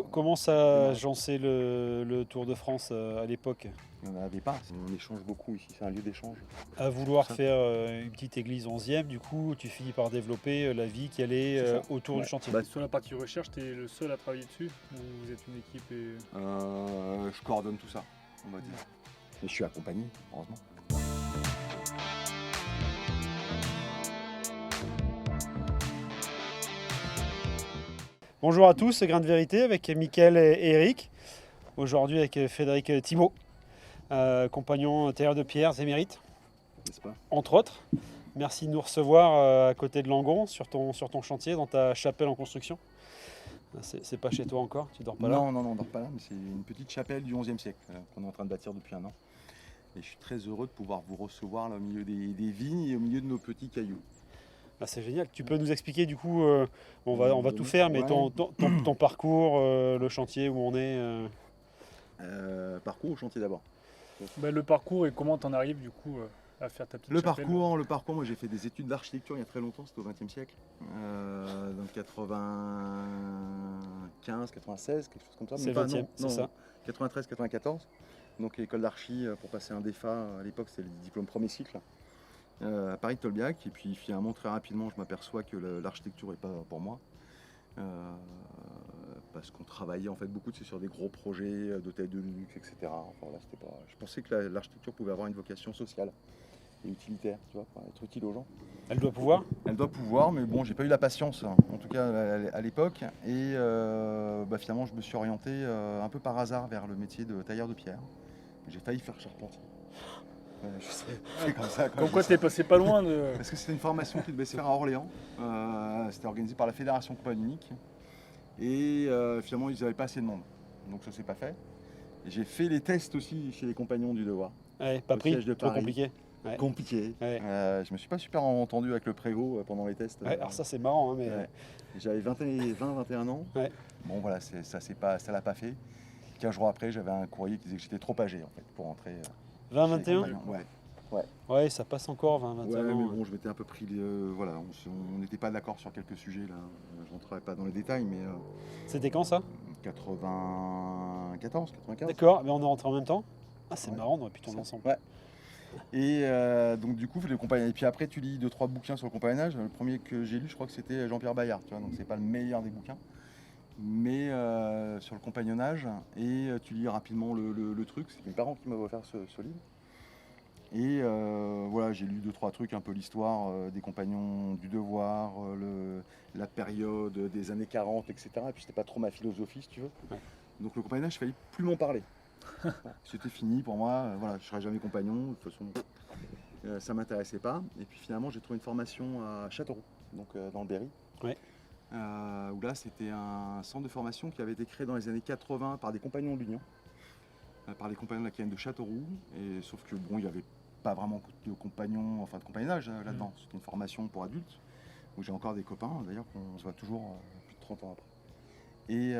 Comment ça agencé le Tour de France à l'époque? Il n'y en avait pas. On échange beaucoup ici, c'est un lieu d'échange. À vouloir Ça. faire une petite église 11e, du coup, tu finis par développer la vie qui allait C'est ça. autour du Ouais. chantier. Bah, Sur la partie recherche, tu es le seul à travailler dessus ou vous êtes une équipe et... Je coordonne tout ça, on va dire. Et je suis accompagné, heureusement. Bonjour à tous, Grain de Vérité avec Mickaël et Eric. Aujourd'hui avec Frédéric Thibault, compagnon tailleur de pierres émérite, N'est-ce pas? entre autres. Merci de nous recevoir à côté de Langon, sur ton chantier, dans ta chapelle en construction. C'est pas chez toi encore, tu dors pas là? Non, on dort pas là, mais c'est une petite chapelle du XIe siècle qu'on est en train de bâtir depuis un an. Et je suis très heureux de pouvoir vous recevoir là, au milieu des vignes et au milieu de nos petits cailloux. Ah, c'est génial. Tu peux nous expliquer du coup, on va tout faire, mais Ouais. ton parcours, le chantier où on est. Parcours au chantier d'abord. Le parcours et comment tu en arrives du coup à faire ta petite Le chapelle. parcours, moi j'ai fait des études d'architecture il y a très longtemps, c'était au XXe siècle, dans le 95, 96, quelque chose comme ça. C'est Enfin, le 20e, c'est ça. 93, 94. Donc l'école d'archi pour passer un DEFA, à l'époque c'était le diplôme premier cycle, à Paris-Tolbiac. Et puis finalement très rapidement je m'aperçois que l'architecture n'est pas pour moi. Parce qu'on travaillait en fait beaucoup sur des gros projets d'hôtels de luxe, etc. Enfin, là, c'était pas... Je pensais que l'architecture pouvait avoir une vocation sociale et utilitaire, tu vois, pour être utile aux gens. Elle doit pouvoir. Elle doit pouvoir, mais bon, j'ai pas eu la patience, hein, en tout cas à l'époque. Et finalement, je me suis orienté un peu par hasard vers le métier de tailleur de pierre. J'ai failli faire charpentier. Je sais, c'est comme ça. Comme quoi t'es passé pas loin de... Parce que c'était une formation qui devait se faire à Orléans. C'était organisé par la Fédération Compagnie Unique. Et finalement, ils n'avaient pas assez de monde. Donc ça s'est pas fait. Et j'ai fait les tests aussi chez les Compagnons du Devoir. Ouais, pas Au pris, siège de trop Paris. compliqué. Ouais. Compliqué. Ouais. Je me suis pas super entendu avec le prévôt pendant les tests. Ouais, alors ça c'est marrant, hein, mais Ouais. J'avais 21 ans. Ouais. Bon voilà, ça l'a pas fait. 15 jours après, j'avais un courrier qui disait que j'étais trop âgé en fait pour rentrer. 20-21 Ouais. Ouais, ça passe encore 20-21 Ouais, mais ans. bon, je m'étais un peu pris. Voilà, on n'était pas d'accord sur quelques sujets là. Je rentrerai pas dans les détails, mais C'était quand ça? 94, 95. D'accord, mais on est rentré en même temps. Ah, c'est Ouais. marrant, on aurait pu tourner ensemble. Ouais. Et donc du coup, le compagnonnage. Et puis après, tu lis 2-3 bouquins sur le compagnonnage. Le premier que j'ai lu, je crois que c'était Jean-Pierre Bayard. Tu vois, donc c'est pas le meilleur des bouquins, mais sur le compagnonnage. Et tu lis rapidement le truc. C'est mes parents qui m'avaient offert ce livre. Et voilà, j'ai lu 2-3 trucs, un peu l'histoire des compagnons du devoir, la période des années 40, etc. Et puis c'était pas trop ma philosophie, si tu veux. Ouais. Donc le compagnonnage, il fallait plus m'en parler. C'était fini pour moi, voilà, je serai jamais compagnon, de toute façon ça m'intéressait pas. Et puis finalement j'ai trouvé une formation à Châteauroux, donc dans le Berry. Ouais. Où là c'était un centre de formation qui avait été créé dans les années 80 par des compagnons de l'Union, par les compagnons de la KN de Châteauroux. Et sauf que bon, il n'y avait pas vraiment de compagnons, enfin de compagnonnage là-dedans. C'était une formation pour adultes, où j'ai encore des copains d'ailleurs qu'on se voit toujours plus de 30 ans après. Et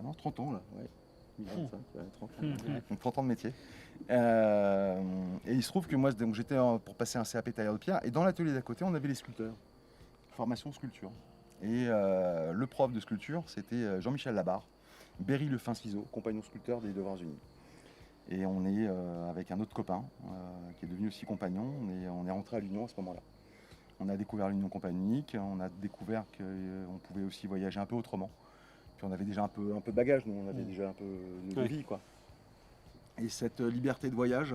non, 30 ans là, ouais. 25, ouais, 30 ans, donc 30 ans de métier. Et il se trouve que moi, donc, j'étais pour passer un CAP tailleur de pierre, et dans l'atelier d'à côté, on avait les sculpteurs, formation sculpture. Et le prof de sculpture, c'était Jean-Michel Labarre, Berry le fin ciseau, compagnon sculpteur des Devoirs Unis. Et on est avec un autre copain qui est devenu aussi compagnon, et on est rentré à l'Union à ce moment-là. On a découvert l'Union compagnonique, on a découvert qu'on pouvait aussi voyager un peu autrement. Puis on avait déjà un peu de bagage, nous on avait déjà un peu de vie, quoi. Et cette liberté de voyage,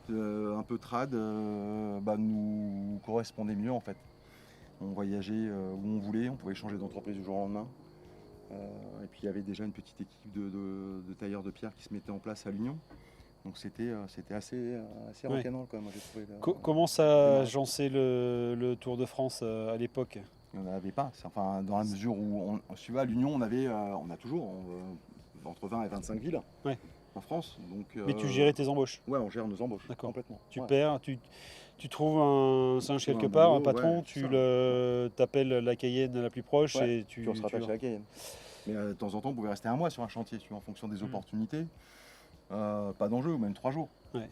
un peu trad, nous correspondait mieux en fait. On voyageait où on voulait, on pouvait changer d'entreprise du jour au lendemain. Et puis il y avait déjà une petite équipe de tailleurs de pierre qui se mettait en place à l'Union. Donc c'était assez rock'n'roll quand même, j'ai trouvé. Comment ça agencé le Tour de France à l'époque? Il n'y en avait pas. Enfin, dans la mesure où, tu vois, à l'Union, on a toujours entre 20 et 25 villes en France. Donc, mais tu gérais tes embauches? Ouais, on gère nos embauches. D'accord. Complètement. Tu Ouais. perds, tu trouves un singe quelque part, boulot, un patron, ouais, tu t'appelles la Cayenne la plus proche Ouais, et puis on se rattache à la Cayenne. Mais de temps en temps, on pouvait rester un mois sur un chantier, tu vois, en fonction des opportunités. Pas d'enjeu, ou même 3 jours. Ouais.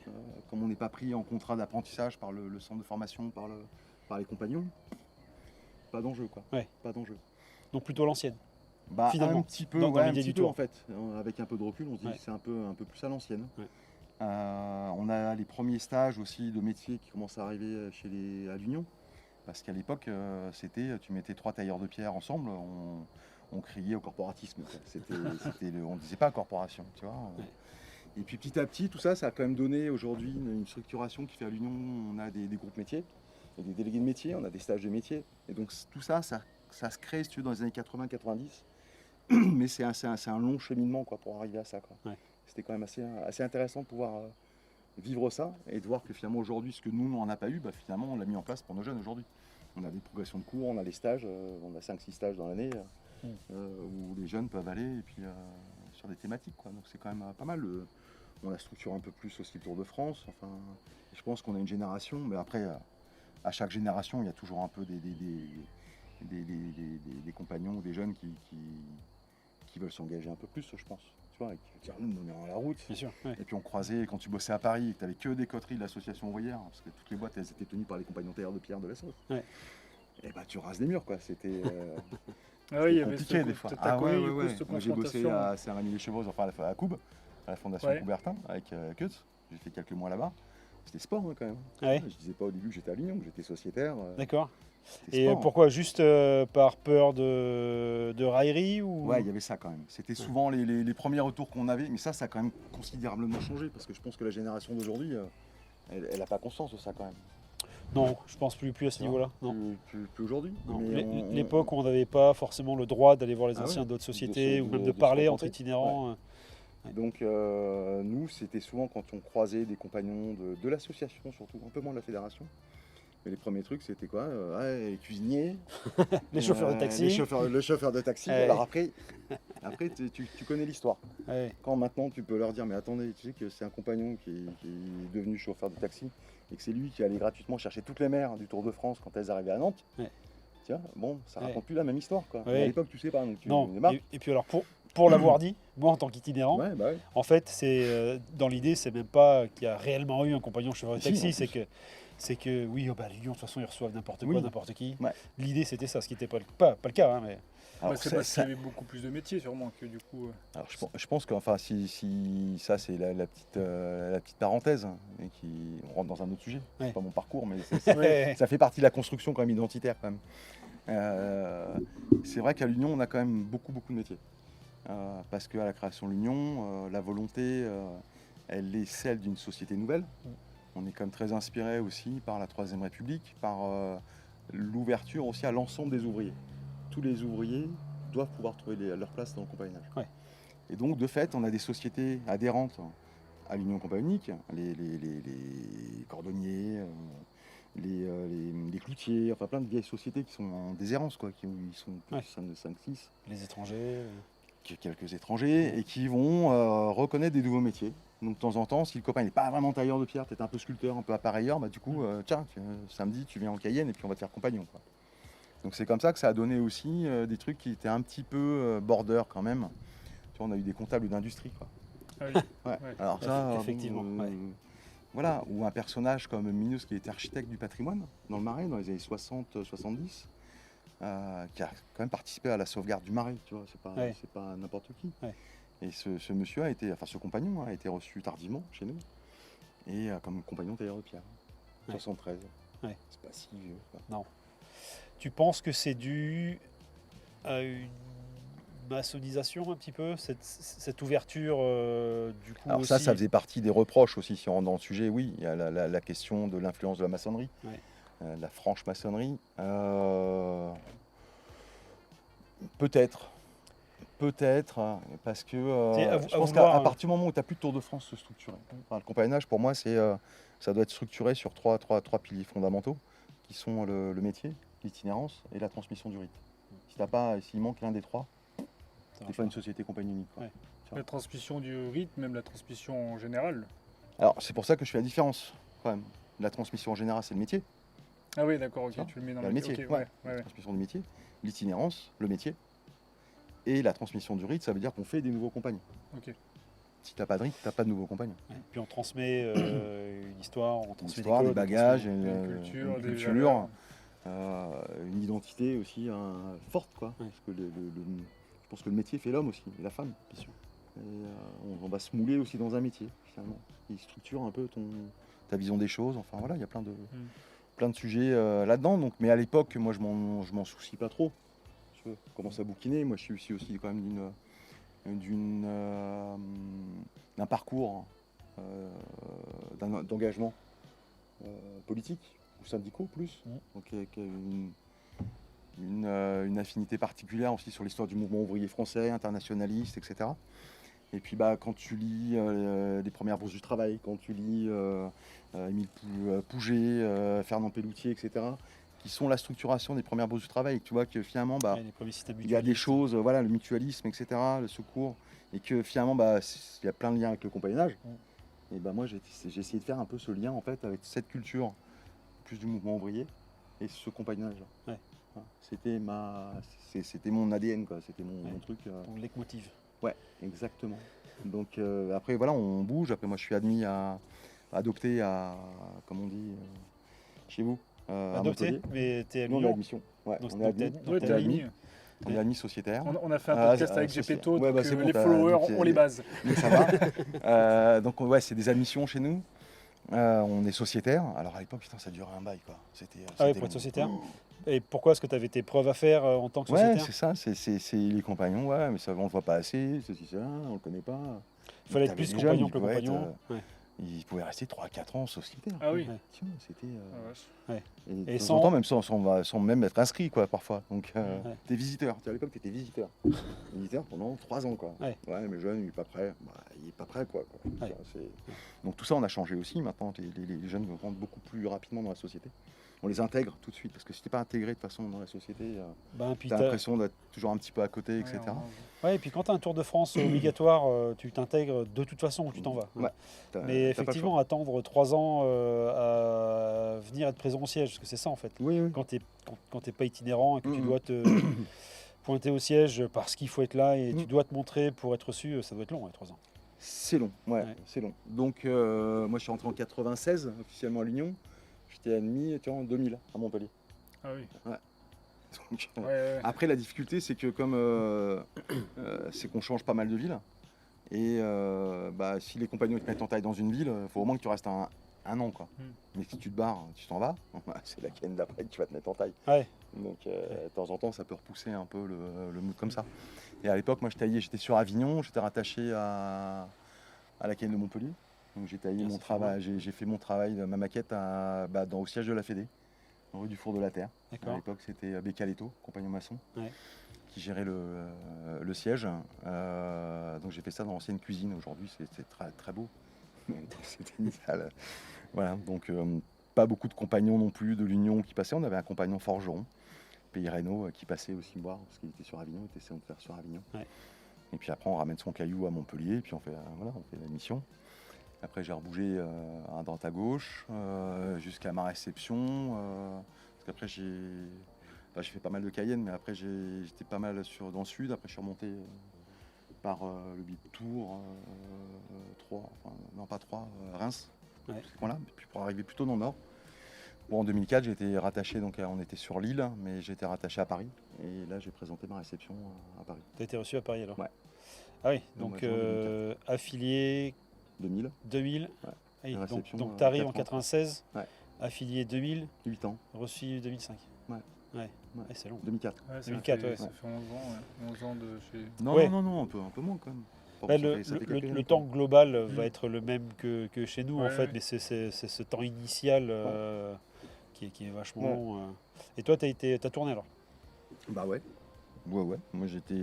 Comme on n'est pas pris en contrat d'apprentissage par le centre de formation, par les compagnons, pas d'enjeu, quoi. Ouais. Pas d'enjeu. Donc plutôt l'ancienne. Bah, Finalement, un petit peu, dans ouais, un l'idée petit du peu tour. en fait. Avec un peu de recul, on se dit Ouais. que c'est un peu plus à l'ancienne. Ouais. On a les premiers stages aussi de métiers qui commencent à arriver à l'Union. Parce qu'à l'époque, tu mettais 3 tailleurs de pierre ensemble, on criait au corporatisme, quoi. On ne disait pas corporation, tu vois. Ouais. Et puis petit à petit, tout ça, ça a quand même donné aujourd'hui une structuration qui fait à l'Union, on a des groupes métiers, il y a des délégués de métiers, on a des stages de métiers. Et donc tout ça, ça se crée, si tu veux, dans les années 80-90. Mais c'est un long cheminement, quoi, pour arriver à ça, quoi. Ouais. C'était quand même assez intéressant de pouvoir vivre ça et de voir que finalement aujourd'hui, ce que nous, on n'a pas eu, bah, finalement, on l'a mis en place pour nos jeunes aujourd'hui. On a des progressions de cours, on a les stages, on a 5-6 stages dans l'année où les jeunes peuvent aller et puis sur des thématiques, quoi. Donc c'est quand même pas mal. On a structuré un peu plus aussi le Tour de France. Enfin, je pense qu'on a une génération, mais après, à chaque génération, il y a toujours un peu des compagnons ou des jeunes qui veulent s'engager un peu plus, je pense. Tu vois, et qui disent, nous, on est en la route. Bien sûr. Ouais. Et puis on croisait, quand tu bossais à Paris et que tu n'avais que des coteries de l'association ouvrière, parce que toutes les boîtes, elles étaient tenues par les compagnons tailleurs de pierre de la Sauce. Ouais. Et bah tu rases des murs, quoi. C'était Ah oui, il y avait compliqué des fois. T'as connu du coup ouais. cette Moi, j'ai bossé confrontation. à Saint-Rémy-les-Chevreaux, enfin à Coub, à la Fondation Ouais. Coubertin, avec Kutz. J'ai fait quelques mois là-bas. C'était sport, quand même. Ouais. Je disais pas au début que j'étais à l'Union, que j'étais sociétaire. D'accord. C'était Et sport. pourquoi? Juste par peur de raillerie ou... Ouais, il y avait ça quand même. C'était souvent les premiers retours qu'on avait, mais ça a quand même considérablement changé, parce que je pense que la génération d'aujourd'hui, elle n'a pas conscience de ça quand même. Non, je pense plus à ce Non, niveau-là. Non. Plus aujourd'hui. Non. Mais L'époque où on n'avait pas forcément le droit d'aller voir les Ah anciens ouais, d'autres sociétés ou même de se parler entre rencontrer. itinérants. Donc nous, c'était souvent quand on croisait des compagnons de l'association, surtout, un peu moins de la fédération. Mais les premiers trucs, c'était quoi? Les cuisiniers, Les chauffeurs de taxi. le chauffeur de taxi. Ouais. Alors après tu connais l'histoire. Ouais. Quand maintenant tu peux leur dire, mais attendez, tu sais que c'est un compagnon qui est devenu chauffeur de taxi et que c'est lui qui allait gratuitement chercher toutes les mères du Tour de France quand elles arrivaient à Nantes. Ouais. Tiens, bon, ça Ouais. raconte plus la même histoire, quoi. Ouais. Mais à l'époque, tu sais pas, donc tu Non. démarres. Et puis alors pour l'avoir dit, moi en tant qu'itinérant, Ouais, bah ouais. en fait, c'est dans l'idée, c'est même pas qu'il y a réellement eu un compagnon chauffeur de Si, taxi, en plus. c'est que oui, oh bah, les Lions, de toute façon, ils reçoivent n'importe Oui. quoi, n'importe qui. Ouais. L'idée, c'était ça, ce qui n'était pas le cas. Hein, mais... Alors, C'est ça- parce qu'il ça- y avait beaucoup plus de métiers sûrement que du coup. alors, je pense que enfin, si ça c'est la petite parenthèse hein, et qui on rentre dans un autre sujet. Ouais. C'est pas mon parcours, mais Ouais. ça fait partie de la construction quand même identitaire quand même. C'est vrai qu'à l'Union on a quand même beaucoup de métiers. Parce qu'à la création de l'Union, la volonté, elle est celle d'une société nouvelle. On est quand même très inspiré aussi par la Troisième République, par l'ouverture aussi à l'ensemble des ouvriers. Tous les ouvriers doivent pouvoir trouver leur place dans le compagnonnage. Ouais. Et donc, de fait, on a des sociétés adhérentes à l'Union compagnonique, les cordonniers, les cloutiers, enfin plein de vieilles sociétés qui sont en déshérence, quoi, ils sont plus de 5-6, Les étrangers. quelques étrangers, et qui vont reconnaître des nouveaux métiers. Donc de temps en temps, si le copain n'est pas vraiment tailleur de pierre, peut-être un peu sculpteur, un peu appareilleur, bah, du coup, tiens, samedi, tu viens en Cayenne et puis on va te faire compagnon, quoi. Donc c'est comme ça que ça a donné aussi des trucs qui étaient un petit peu border quand même. Tu vois, on a eu des comptables d'industrie, quoi. Ah oui. Ouais. Ouais. Alors ça, Effectivement, ouais. voilà, ou un personnage comme Minus qui était architecte du patrimoine dans le Marais dans les années 60-70, qui a quand même participé à la sauvegarde du Marais, tu vois, c'est pas n'importe qui. Ouais. Et ce monsieur ce compagnon a été reçu tardivement chez nous, et comme compagnon tailleur de pierre, Ouais. 73. Ouais. C'est pas si vieux, quoi. Non. Tu penses que c'est dû à une maçonnisation un petit peu, cette ouverture du coup Alors aussi... ça faisait partie des reproches aussi, si on rentre dans le sujet, oui, il y a la question de l'influence de la maçonnerie, Ouais. la franche maçonnerie. Peut-être, parce que je pense qu'à partir du moment où tu n'as plus de Tour de France se structurer, enfin, le compagnonnage pour moi, ça doit être structuré sur trois piliers fondamentaux, qui sont le métier, l'itinérance et la transmission du rite. S'il manque l'un des trois, c'est pas une société compagnonique, quoi. Ouais. La transmission du rythme, même la transmission en général. Alors c'est pour ça que je fais la différence quand même. La transmission en général, c'est le métier, Ah oui, d'accord, ok, Ça, tu le mets dans le le métier. ok, Ouais. ouais. La transmission du métier, l'itinérance, le métier, et la transmission du rite, ça veut dire qu'on fait des nouveaux compagnons. Ok. Si t'as pas de rite, t'as pas de nouveaux compagnons. Ouais. Puis on transmet une histoire, on transmet L'histoire, des des codes, bagages, Une culture, une des culture, valeurs. une identité aussi forte, quoi. Ouais. Parce que je pense que le métier fait l'homme aussi, et la femme. Bien sûr. Et on va se mouler aussi dans un métier, finalement. Il structure un peu ta vision des choses. Enfin voilà, il y a plein de sujets là-dedans. Donc, mais à l'époque, moi, je m'en soucie pas trop. Je commence à bouquiner. Moi, je suis aussi quand même d'un parcours d'engagement politique ou syndicaux plus. Donc, qui a une affinité particulière aussi sur l'histoire du mouvement ouvrier français, internationaliste, etc. Et puis quand tu lis les premières bourses du travail, quand tu lis Émile Pouget, Fernand Pelloutier, etc., qui sont la structuration des premières bourses du travail, et que tu vois que finalement il y a des choses, voilà, le mutualisme, etc., le secours, et que finalement il y a plein de liens avec le compagnonnage. Et moi j'ai essayé de faire un peu ce lien en fait avec cette culture plus du mouvement ouvrier et ce compagnonnage. Ouais. C'était mon ADN, quoi. C'était mon truc. Ton leitmotiv. Ouais, exactement. Donc après voilà, on bouge. Après moi je suis admis à adopter comme on dit chez vous. Adopté, mais t'es à Nous on est Lyon. admission. Ouais, Donc, on est admis. Ouais, t'es admis. On est admis sociétaire. On a fait un podcast avec Gepetto, ouais, donc c'est bon, les followers donc, ont les bases. Donc ça va. Donc ouais, c'est des admissions chez nous. On est sociétaire. Alors à l'époque, putain, ça durait un bail, quoi. C'était Ah oui, long. pour être sociétaire. Et pourquoi est-ce que tu avais tes preuves à faire en tant que sociétaire? Ouais, c'est ça, c'est les compagnons, ouais, mais ça on le voit pas assez, ceci, ça, on le connaît pas. Il fallait être T'avais plus des compagnon jeunes, que le compagnon. Ils pouvaient rester 3-4 ans sociétaire. Ah oui. Ouais. Tiens, c'était. Ah, vache. Ouais. Et de temps sans- en temps, même sans même être inscrit, quoi, parfois. Donc, Ouais. t'es visiteur. À l'époque, t'étais visiteur. Visiteur pendant 3 ans, quoi. Ouais. Mais jeune, il est pas prêt. Il est pas prêt, quoi. Ouais. Ça, donc tout ça, on a changé aussi. Maintenant, les jeunes rentrent beaucoup plus rapidement dans la société. On les intègre tout de suite, parce que si t'es pas intégré de toute façon dans la société, Puis t'as l'impression d'être toujours un petit peu à côté, etc. Ouais, et puis quand tu as un Tour de France obligatoire, tu t'intègres de toute façon où tu t'en vas. Ouais. Mais effectivement, attendre 3 ans à venir être présent au siège, parce que c'est ça en fait. Oui, oui. Quand tu n'es pas itinérant et que tu dois te pointer au siège parce qu'il faut être là et tu dois te montrer pour être reçu, ça doit être long, 3 ans. C'est long, ouais. C'est long. Donc moi je suis rentré en 96 officiellement à l'Union. J'étais admis en 2000 à Montpellier. Ah oui. Donc, Ouais. après la difficulté c'est que comme c'est qu'on change pas mal de villes et si les compagnons te mettent en taille dans une ville, il faut au moins que tu restes un an, quoi. Mais si tu te barres, tu t'en vas, c'est la canne d'après que tu vas te mettre en taille. Ouais. Donc de temps en temps ça peut repousser un peu le mood comme ça. Et à l'époque moi j'étais sur Avignon, j'étais rattaché à la canne de Montpellier. Donc j'ai taillé mon travail, j'ai fait mon travail, ma maquette au siège de la Fédé, rue du Four de la Terre. À l'époque c'était Bécaletto, compagnon maçon, qui gérait le siège. Donc j'ai fait ça dans l'ancienne cuisine. Aujourd'hui c'est très, très beau. C'était une salle. Voilà, donc pas beaucoup de compagnons non plus de l'Union qui passaient. On avait un compagnon forgeron, Pays Reynaud, qui passait aussi me voir parce qu'il était sur Avignon, il était essayé de faire sur Avignon. Ouais. Et puis après on ramène son caillou à Montpellier, et puis on fait la mission. Après j'ai rebougé à droite à gauche jusqu'à ma réception. Parce qu'après j'ai fait pas mal de Cayenne, mais après j'étais pas mal dans le sud. Après je suis remonté par le billet de Tours, 3, Reims. Ouais. Voilà, et puis pour arriver plutôt dans le nord. Bon, en 2004 j'ai été rattaché, donc on était sur l'île, mais j'ai été rattaché à Paris. Et là j'ai présenté ma réception à Paris. Tu as été reçu à Paris alors? Ouais. Ah oui, donc affilié 2000. Ouais. Donc tu arrives en 96, affilié 2000, 8 ans. Reçu 2005. Ouais, c'est long. 2004. Ouais, 2004, ça fait 11 ans, 11 ans de chez... Non, un peu moins quand même. Le temps global va être le même que chez nous en fait, mais c'est ce temps initial qui est vachement long. Et toi, t'as tourné alors? Bah ouais. Moi j'étais...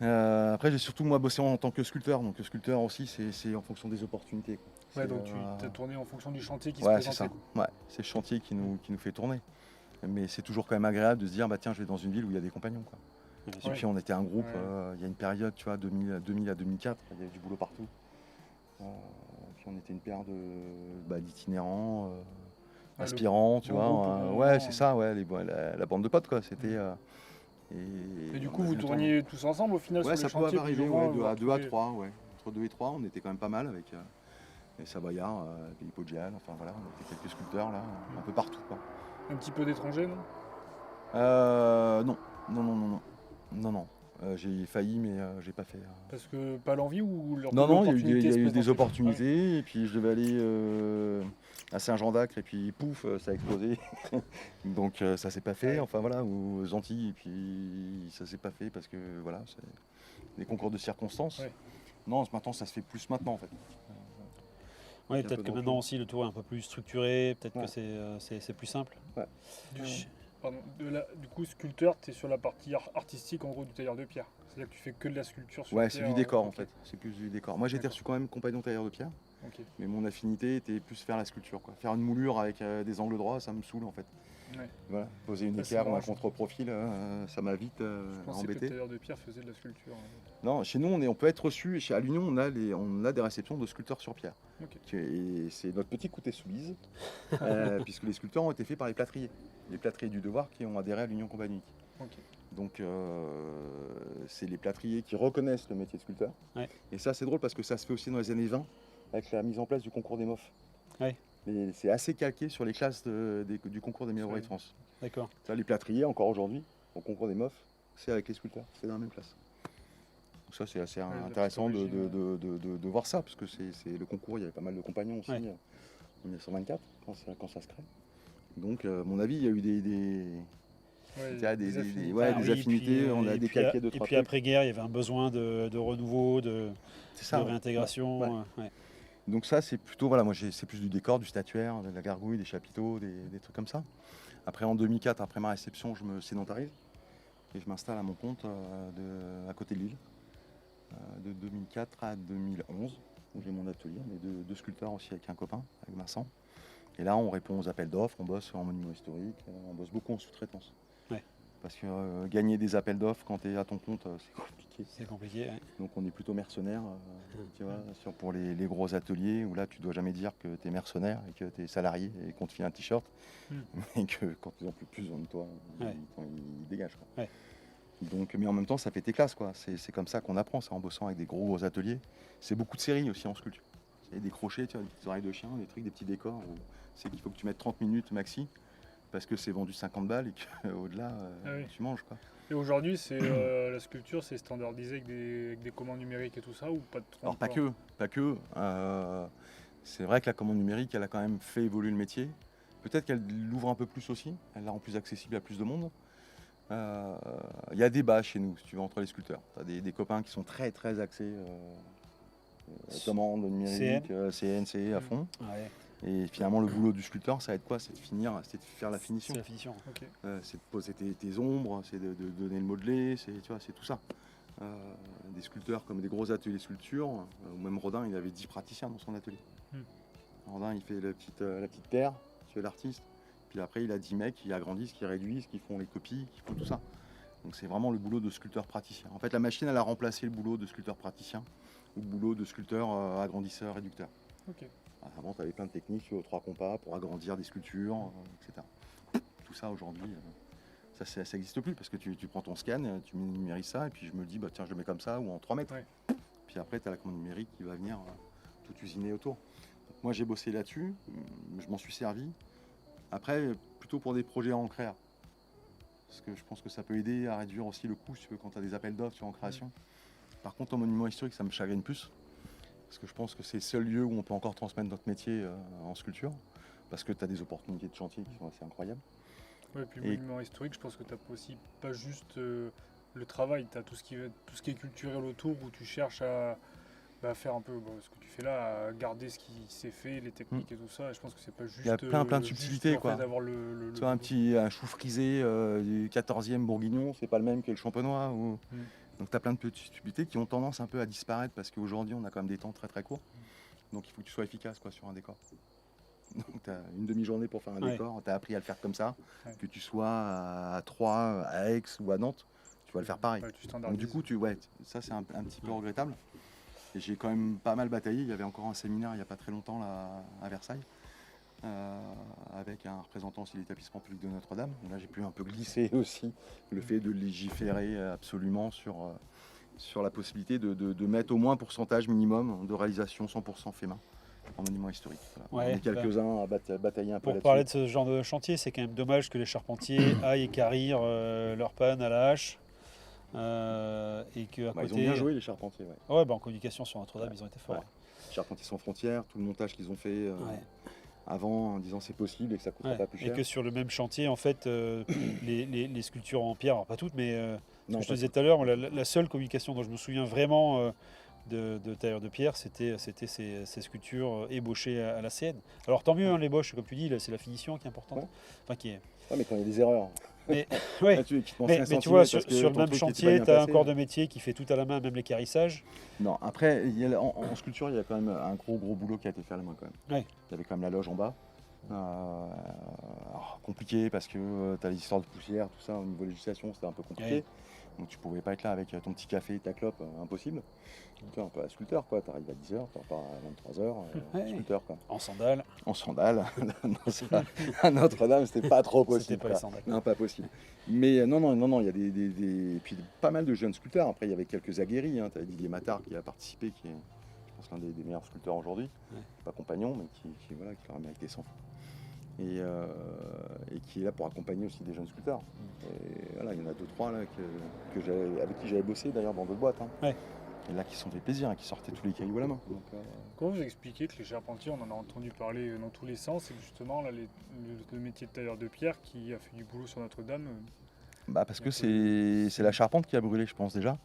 après j'ai surtout bossé en tant que sculpteur, donc sculpteur aussi c'est en fonction des opportunités, quoi. Ouais, donc tu as tourné en fonction du chantier qui se c'est présentait. ça. Ouais, c'est le chantier qui nous fait tourner. Mais c'est toujours quand même agréable de se dire tiens je vais dans une ville où il y a des compagnons, quoi. Et puis on était un groupe, il y a une période, tu vois, 2000 à 2004, il y avait du boulot partout. Puis on était une paire d'itinérants, aspirants, tu vois. C'est ça, la bande de potes, quoi. C'était... Et du coup, vous tourniez tous ensemble au final sur le chantier? Ça peut arriver, à 2 à 3, entre 2 et 3, on était quand même pas mal avec les Savoyards, les Hippogial, enfin voilà, on était quelques sculpteurs là, un peu partout, quoi. Un petit peu d'étrangers, non? Non. Non. J'ai failli, mais j'ai pas fait. Parce que pas l'envie ou Non, il y a l'opportunité se eu des présentait? opportunités, et puis je devais aller à Saint-Jean-d'Acre, et puis pouf, ça a explosé. Donc ça s'est pas fait, Ouais. enfin voilà, ou aux Antilles, et puis ça s'est pas fait parce que voilà, c'est des concours de circonstances. Ouais. Non, maintenant ça se fait plus maintenant en fait. Oui, Il y a un peut-être peu que de maintenant recul. aussi le tour est un peu plus structuré, peut-être Ouais. que c'est plus simple. Du, Ouais. pardon, du coup, sculpteur, tu es sur la partie artistique en gros du tailleur de pierre. C'est-à-dire que tu fais que de la sculpture sur Ouais, c'est pierre. du décor en Ok. fait. C'est plus du décor. Moi j'ai été D'accord. reçu quand même compagnon tailleur de pierre, Ok. mais mon affinité était plus faire la sculpture, quoi. Faire une moulure avec des angles droits, ça me saoule en fait. Ouais. Voilà, poser une Ah, c'est équerre ou marrant, un contre-profil, ça m'a vite Je pensais que le embêté. tailleur de pierre faisait de la sculpture. Non, chez nous on peut être reçu, à l'Union on a des réceptions de sculpteurs sur pierre. Ok. Et c'est notre petit côté Soubise, puisque les sculpteurs ont été faits par les plâtriers du devoir qui ont adhéré à l'Union Compagnique. Ok. Donc c'est les plâtriers qui reconnaissent le métier de sculpteur. Ouais. Et ça c'est drôle parce que ça se fait aussi dans les années 20 avec la mise en place du concours des MOF. Ouais. Et c'est assez calqué sur les classes du concours des meilleurs ouvriers de Ouais. France. D'accord. Ça, les plâtriers encore aujourd'hui, au concours des MOF, c'est avec les sculpteurs, c'est dans la même classe. Donc ça c'est assez la intéressant petite de voir ça, parce que c'est le concours, il y avait pas mal de compagnons aussi Ouais. en 1924 quand ça se crée. Donc à mon avis il y a eu des affinités. ouais, Ah des oui, affinités, puis, on a et décalqué puis, deux, et trois puis trucs. après-guerre, il y avait un besoin de renouveau, C'est de ça, ouais. réintégration. Ouais. Ouais. Donc ça c'est plutôt, voilà, moi c'est plus du décor, du statuaire, de la gargouille, des chapiteaux, des trucs comme ça. Après en 2004, après ma réception, je me sédentarise et je m'installe à mon compte à côté de Lille. De 2004 à 2011, où j'ai mon atelier. On est deux sculpteurs aussi avec un copain, avec Vincent. Et là, on répond aux appels d'offres, on bosse en monument historique, on bosse beaucoup en sous-traitance. Ouais. Parce que gagner des appels d'offres quand tu es à ton compte, c'est compliqué. C'est compliqué. Ouais. Donc on est plutôt mercenaire, tu vois, pour les gros ateliers où là, tu dois jamais dire que tu es mercenaire et que tu es salarié et qu'on te file un t-shirt. Et que quand ils ont plus besoin de toi, Ouais. ils dégagent, quoi. Ouais. Donc, mais en même temps, ça fait tes classes, quoi. C'est comme ça qu'on apprend, c'est en bossant avec des gros ateliers. C'est beaucoup de séries aussi en sculpture. Il y a des crochets, tu vois, des petites oreilles de chien, des trucs, des petits décors. C'est qu'il faut que tu mettes 30 minutes maxi parce que c'est vendu 50 balles et qu'au-delà, Ah oui. tu manges, quoi. Et aujourd'hui, c'est la sculpture, c'est standardisé avec des commandes numériques et tout ça, ou pas de trop Alors pas encore? que. C'est vrai que la commande numérique, elle a quand même fait évoluer le métier. Peut-être qu'elle l'ouvre un peu plus aussi, elle la rend plus accessible à plus de monde. Il y a débat chez nous, si tu veux, entre les sculpteurs. Tu as des copains qui sont très très axés commande numérique, CNC à fond. Ouais. Et finalement, le boulot du sculpteur, ça va être quoi? C'est de faire la finition. C'est la finition. Ok. C'est de poser tes ombres, c'est de donner le modelé, c'est tout ça. Des sculpteurs comme des gros ateliers de sculpture, ou même Rodin, il avait 10 praticiens dans son atelier. Rodin, il fait la petite terre, c'est l'artiste. Puis après, il a 10 mecs qui agrandissent, qui réduisent, qui font les copies, qui font tout ça. Donc c'est vraiment le boulot de sculpteur praticien. En fait, la machine, elle a remplacé le boulot de sculpteur praticien ou le boulot de sculpteur agrandisseur, réducteur. Ok. Avant, tu avais plein de techniques, 3 compas pour agrandir des sculptures, etc. Tout ça, aujourd'hui, ça n'existe plus parce que tu prends ton scan, tu numérises ça, et puis je me dis, bah, tiens, je le mets comme ça ou en 3 mètres. Ouais. Puis après, tu as la commande numérique qui va venir tout usiner autour. Donc, moi, j'ai bossé là-dessus, je m'en suis servi. Après, plutôt pour des projets en créa. Parce que je pense que ça peut aider à réduire aussi le coût quand tu as des appels d'offres en création. Par contre, en monument historique, ça me chagrine plus. Parce que je pense que c'est le seul lieu où on peut encore transmettre notre métier en sculpture. Parce que tu as des opportunités de chantier qui sont assez incroyables. Ouais, puis le Et- monument historique, je pense que tu as aussi pas juste le travail, tu as tout ce qui est culturel autour où tu cherches à faire un peu ce que tu fais là, à garder ce qui s'est fait, les techniques et tout ça. Et je pense que c'est pas juste. Il y a plein de juste, subtilités, en quoi. fait, d'avoir Tu vois, un chou frisé du 14e bourguignon, c'est pas le même que le champenois. Donc tu as plein de petites subtilités qui ont tendance un peu à disparaître parce qu'aujourd'hui, on a quand même des temps très très courts. Donc il faut que tu sois efficace, quoi, sur un décor. Donc tu as une demi-journée pour faire un Ouais. décor, tu as appris à le faire comme ça. Ouais. Que tu sois à Troyes, à Aix ou à Nantes, tu vas le faire pareil. Ouais, tu Donc standardises. du coup, ça c'est un petit peu regrettable. Et j'ai quand même pas mal bataillé. Il y avait encore un séminaire il n'y a pas très longtemps là, à Versailles, avec un représentant aussi de l'établissement public de Notre-Dame. Donc là, j'ai pu un peu glisser aussi le fait de légiférer absolument sur la possibilité de mettre au moins un pourcentage minimum de réalisation 100% fait main en monument historique. Voilà. Ouais, On est quelques-uns à batailler un peu Pour là-dessus. parler de ce genre de chantier, c'est quand même dommage que les charpentiers aillent équarrir leur panne à la hache Et qu'à Ils ont côté. bien joué les charpentiers. Ouais. Ouais, en communication sur Notre-Dame, ils ont été forts. Ouais. Les charpentiers sans frontières, tout le montage qu'ils ont fait avant en disant c'est possible et que ça ne coûtera pas plus Et cher. que sur le même chantier, en fait, les sculptures en pierre, alors pas toutes, mais Non, je te pas disais toutes. tout à l'heure, moi, la seule communication dont je me souviens vraiment de tailleur de pierre, c'était ces sculptures ébauchées à la sienne. Alors tant mieux, hein, l'ébauche, comme tu dis, là, c'est la finition qui est importante. Ouais. Enfin, qui est... Ouais, mais quand il y a des erreurs. Mais, ouais. Là, tu Mais tu vois, sur le même chantier, tu as un corps de métier qui fait tout à la main, même l'équarrissage. Non, après, en sculpture, il y a quand même un gros boulot qui a été fait à la main quand même. Ouais. Il y avait quand même la loge en bas. Compliqué parce que tu as les histoires de poussière, tout ça, au niveau législation, c'était un peu compliqué. Ouais. Donc tu pouvais pas être là avec ton petit café et ta clope, impossible. Tu es un peu à sculpteur, quoi. Tu arrives à 10h, tu repars à 23h, Ouais. sculpteur, quoi. En sandales. En sandales. Non, ça, à Notre-Dame, c'était pas trop possible. C'était pas les quoi. sandales. Non, pas possible. Mais non, il y a et puis pas mal de jeunes sculpteurs. Après, il y avait quelques aguerris. Hein. Tu as Didier Matard qui a participé, qui est, je pense, l'un des meilleurs sculpteurs aujourd'hui. Ouais. Pas compagnon, mais qui leur a mérité 100. Et qui est là pour accompagner aussi des jeunes sculpteurs. Et voilà, il y en a 2-3 là avec qui j'avais bossé d'ailleurs dans d'autres boîtes. Hein. Ouais. Et là qui se sont fait plaisir, hein, qui sortaient tous les cailloux à la main. Donc, Comment vous expliquez que les charpentiers, on en a entendu parler dans tous les sens, et que justement là, le métier de tailleur de pierre qui a fait du boulot sur Notre-Dame. parce que c'est la charpente qui a brûlé, je pense déjà.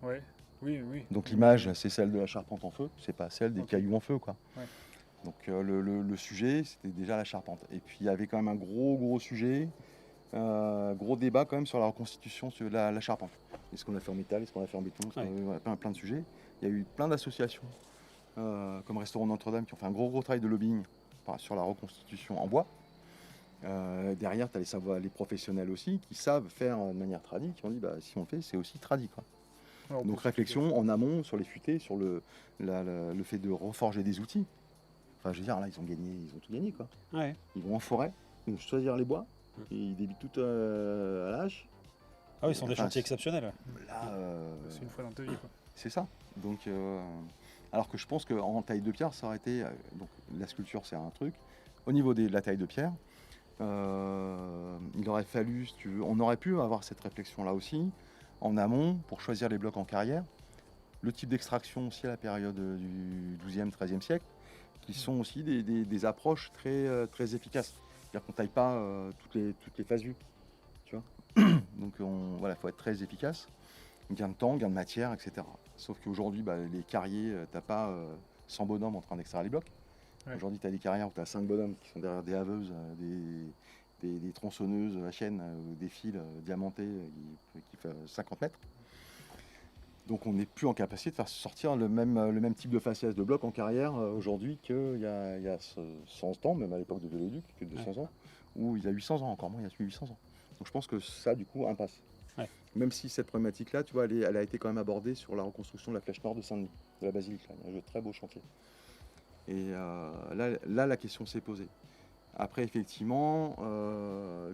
Ouais, oui. Donc l'image, c'est celle de la charpente en feu, c'est pas celle des Ok. cailloux en feu, quoi. Ouais. Donc le sujet, c'était déjà la charpente. Et puis il y avait quand même un gros sujet, gros débat quand même sur la reconstitution sur la charpente. Est-ce qu'on a fait en métal, est-ce qu'on a fait en béton, plein de sujets. Il y a eu plein d'associations, comme Restaurant Notre-Dame, qui ont fait un gros travail de lobbying sur la reconstitution en bois. Derrière, tu as les professionnels aussi, qui savent faire de manière tradie, qui ont dit, si on le fait, c'est aussi tradie, quoi. Ouais, Donc réflexion en amont sur les futaies, sur le fait de reforger des outils. Enfin, je veux dire, là, ils ont tout gagné, quoi. Ouais. Ils vont en forêt, ils vont choisir les bois, et ils débitent tout à la hache. Ah oui, ils sont des chantiers exceptionnels. Là, c'est une fois dans ta vie, quoi. c'est ça. Donc, alors que je pense qu'en taille de pierre, ça aurait été... donc, la sculpture, c'est un truc. Au niveau de la taille de pierre, il aurait fallu, si tu veux, on aurait pu avoir cette réflexion-là aussi, en amont, pour choisir les blocs en carrière. Le type d'extraction aussi à la période du XIIe, XIIIe siècle, qui sont aussi des approches très efficaces. C'est-à-dire qu'on ne taille pas toutes les phases vues. Tu vois. Donc il faut être très efficace. Gain de temps, gain de matière, etc. Sauf qu'aujourd'hui, les carriers, tu n'as pas 100 bonhommes en train d'extraire les blocs. Ouais. Aujourd'hui, tu as des carrières où tu as 5 bonhommes qui sont derrière des haveuses, des tronçonneuses à chaîne, des fils diamantés qui font 50 mètres. Donc on n'est plus en capacité de faire sortir le même type de faciès de bloc en carrière aujourd'hui qu'il y a 100 ans, même à l'époque de Viollet-le-Duc, que 200 ans, ou il y a 800 ans, encore moins, il y a 800 ans. Donc je pense que ça, du coup, impasse. Ouais. Même si cette problématique-là, tu vois, elle a été quand même abordée sur la reconstruction de la flèche nord de Saint-Denis, de la basilique. Là. Il y a un très beau chantier. Et là, la question s'est posée. Après, effectivement,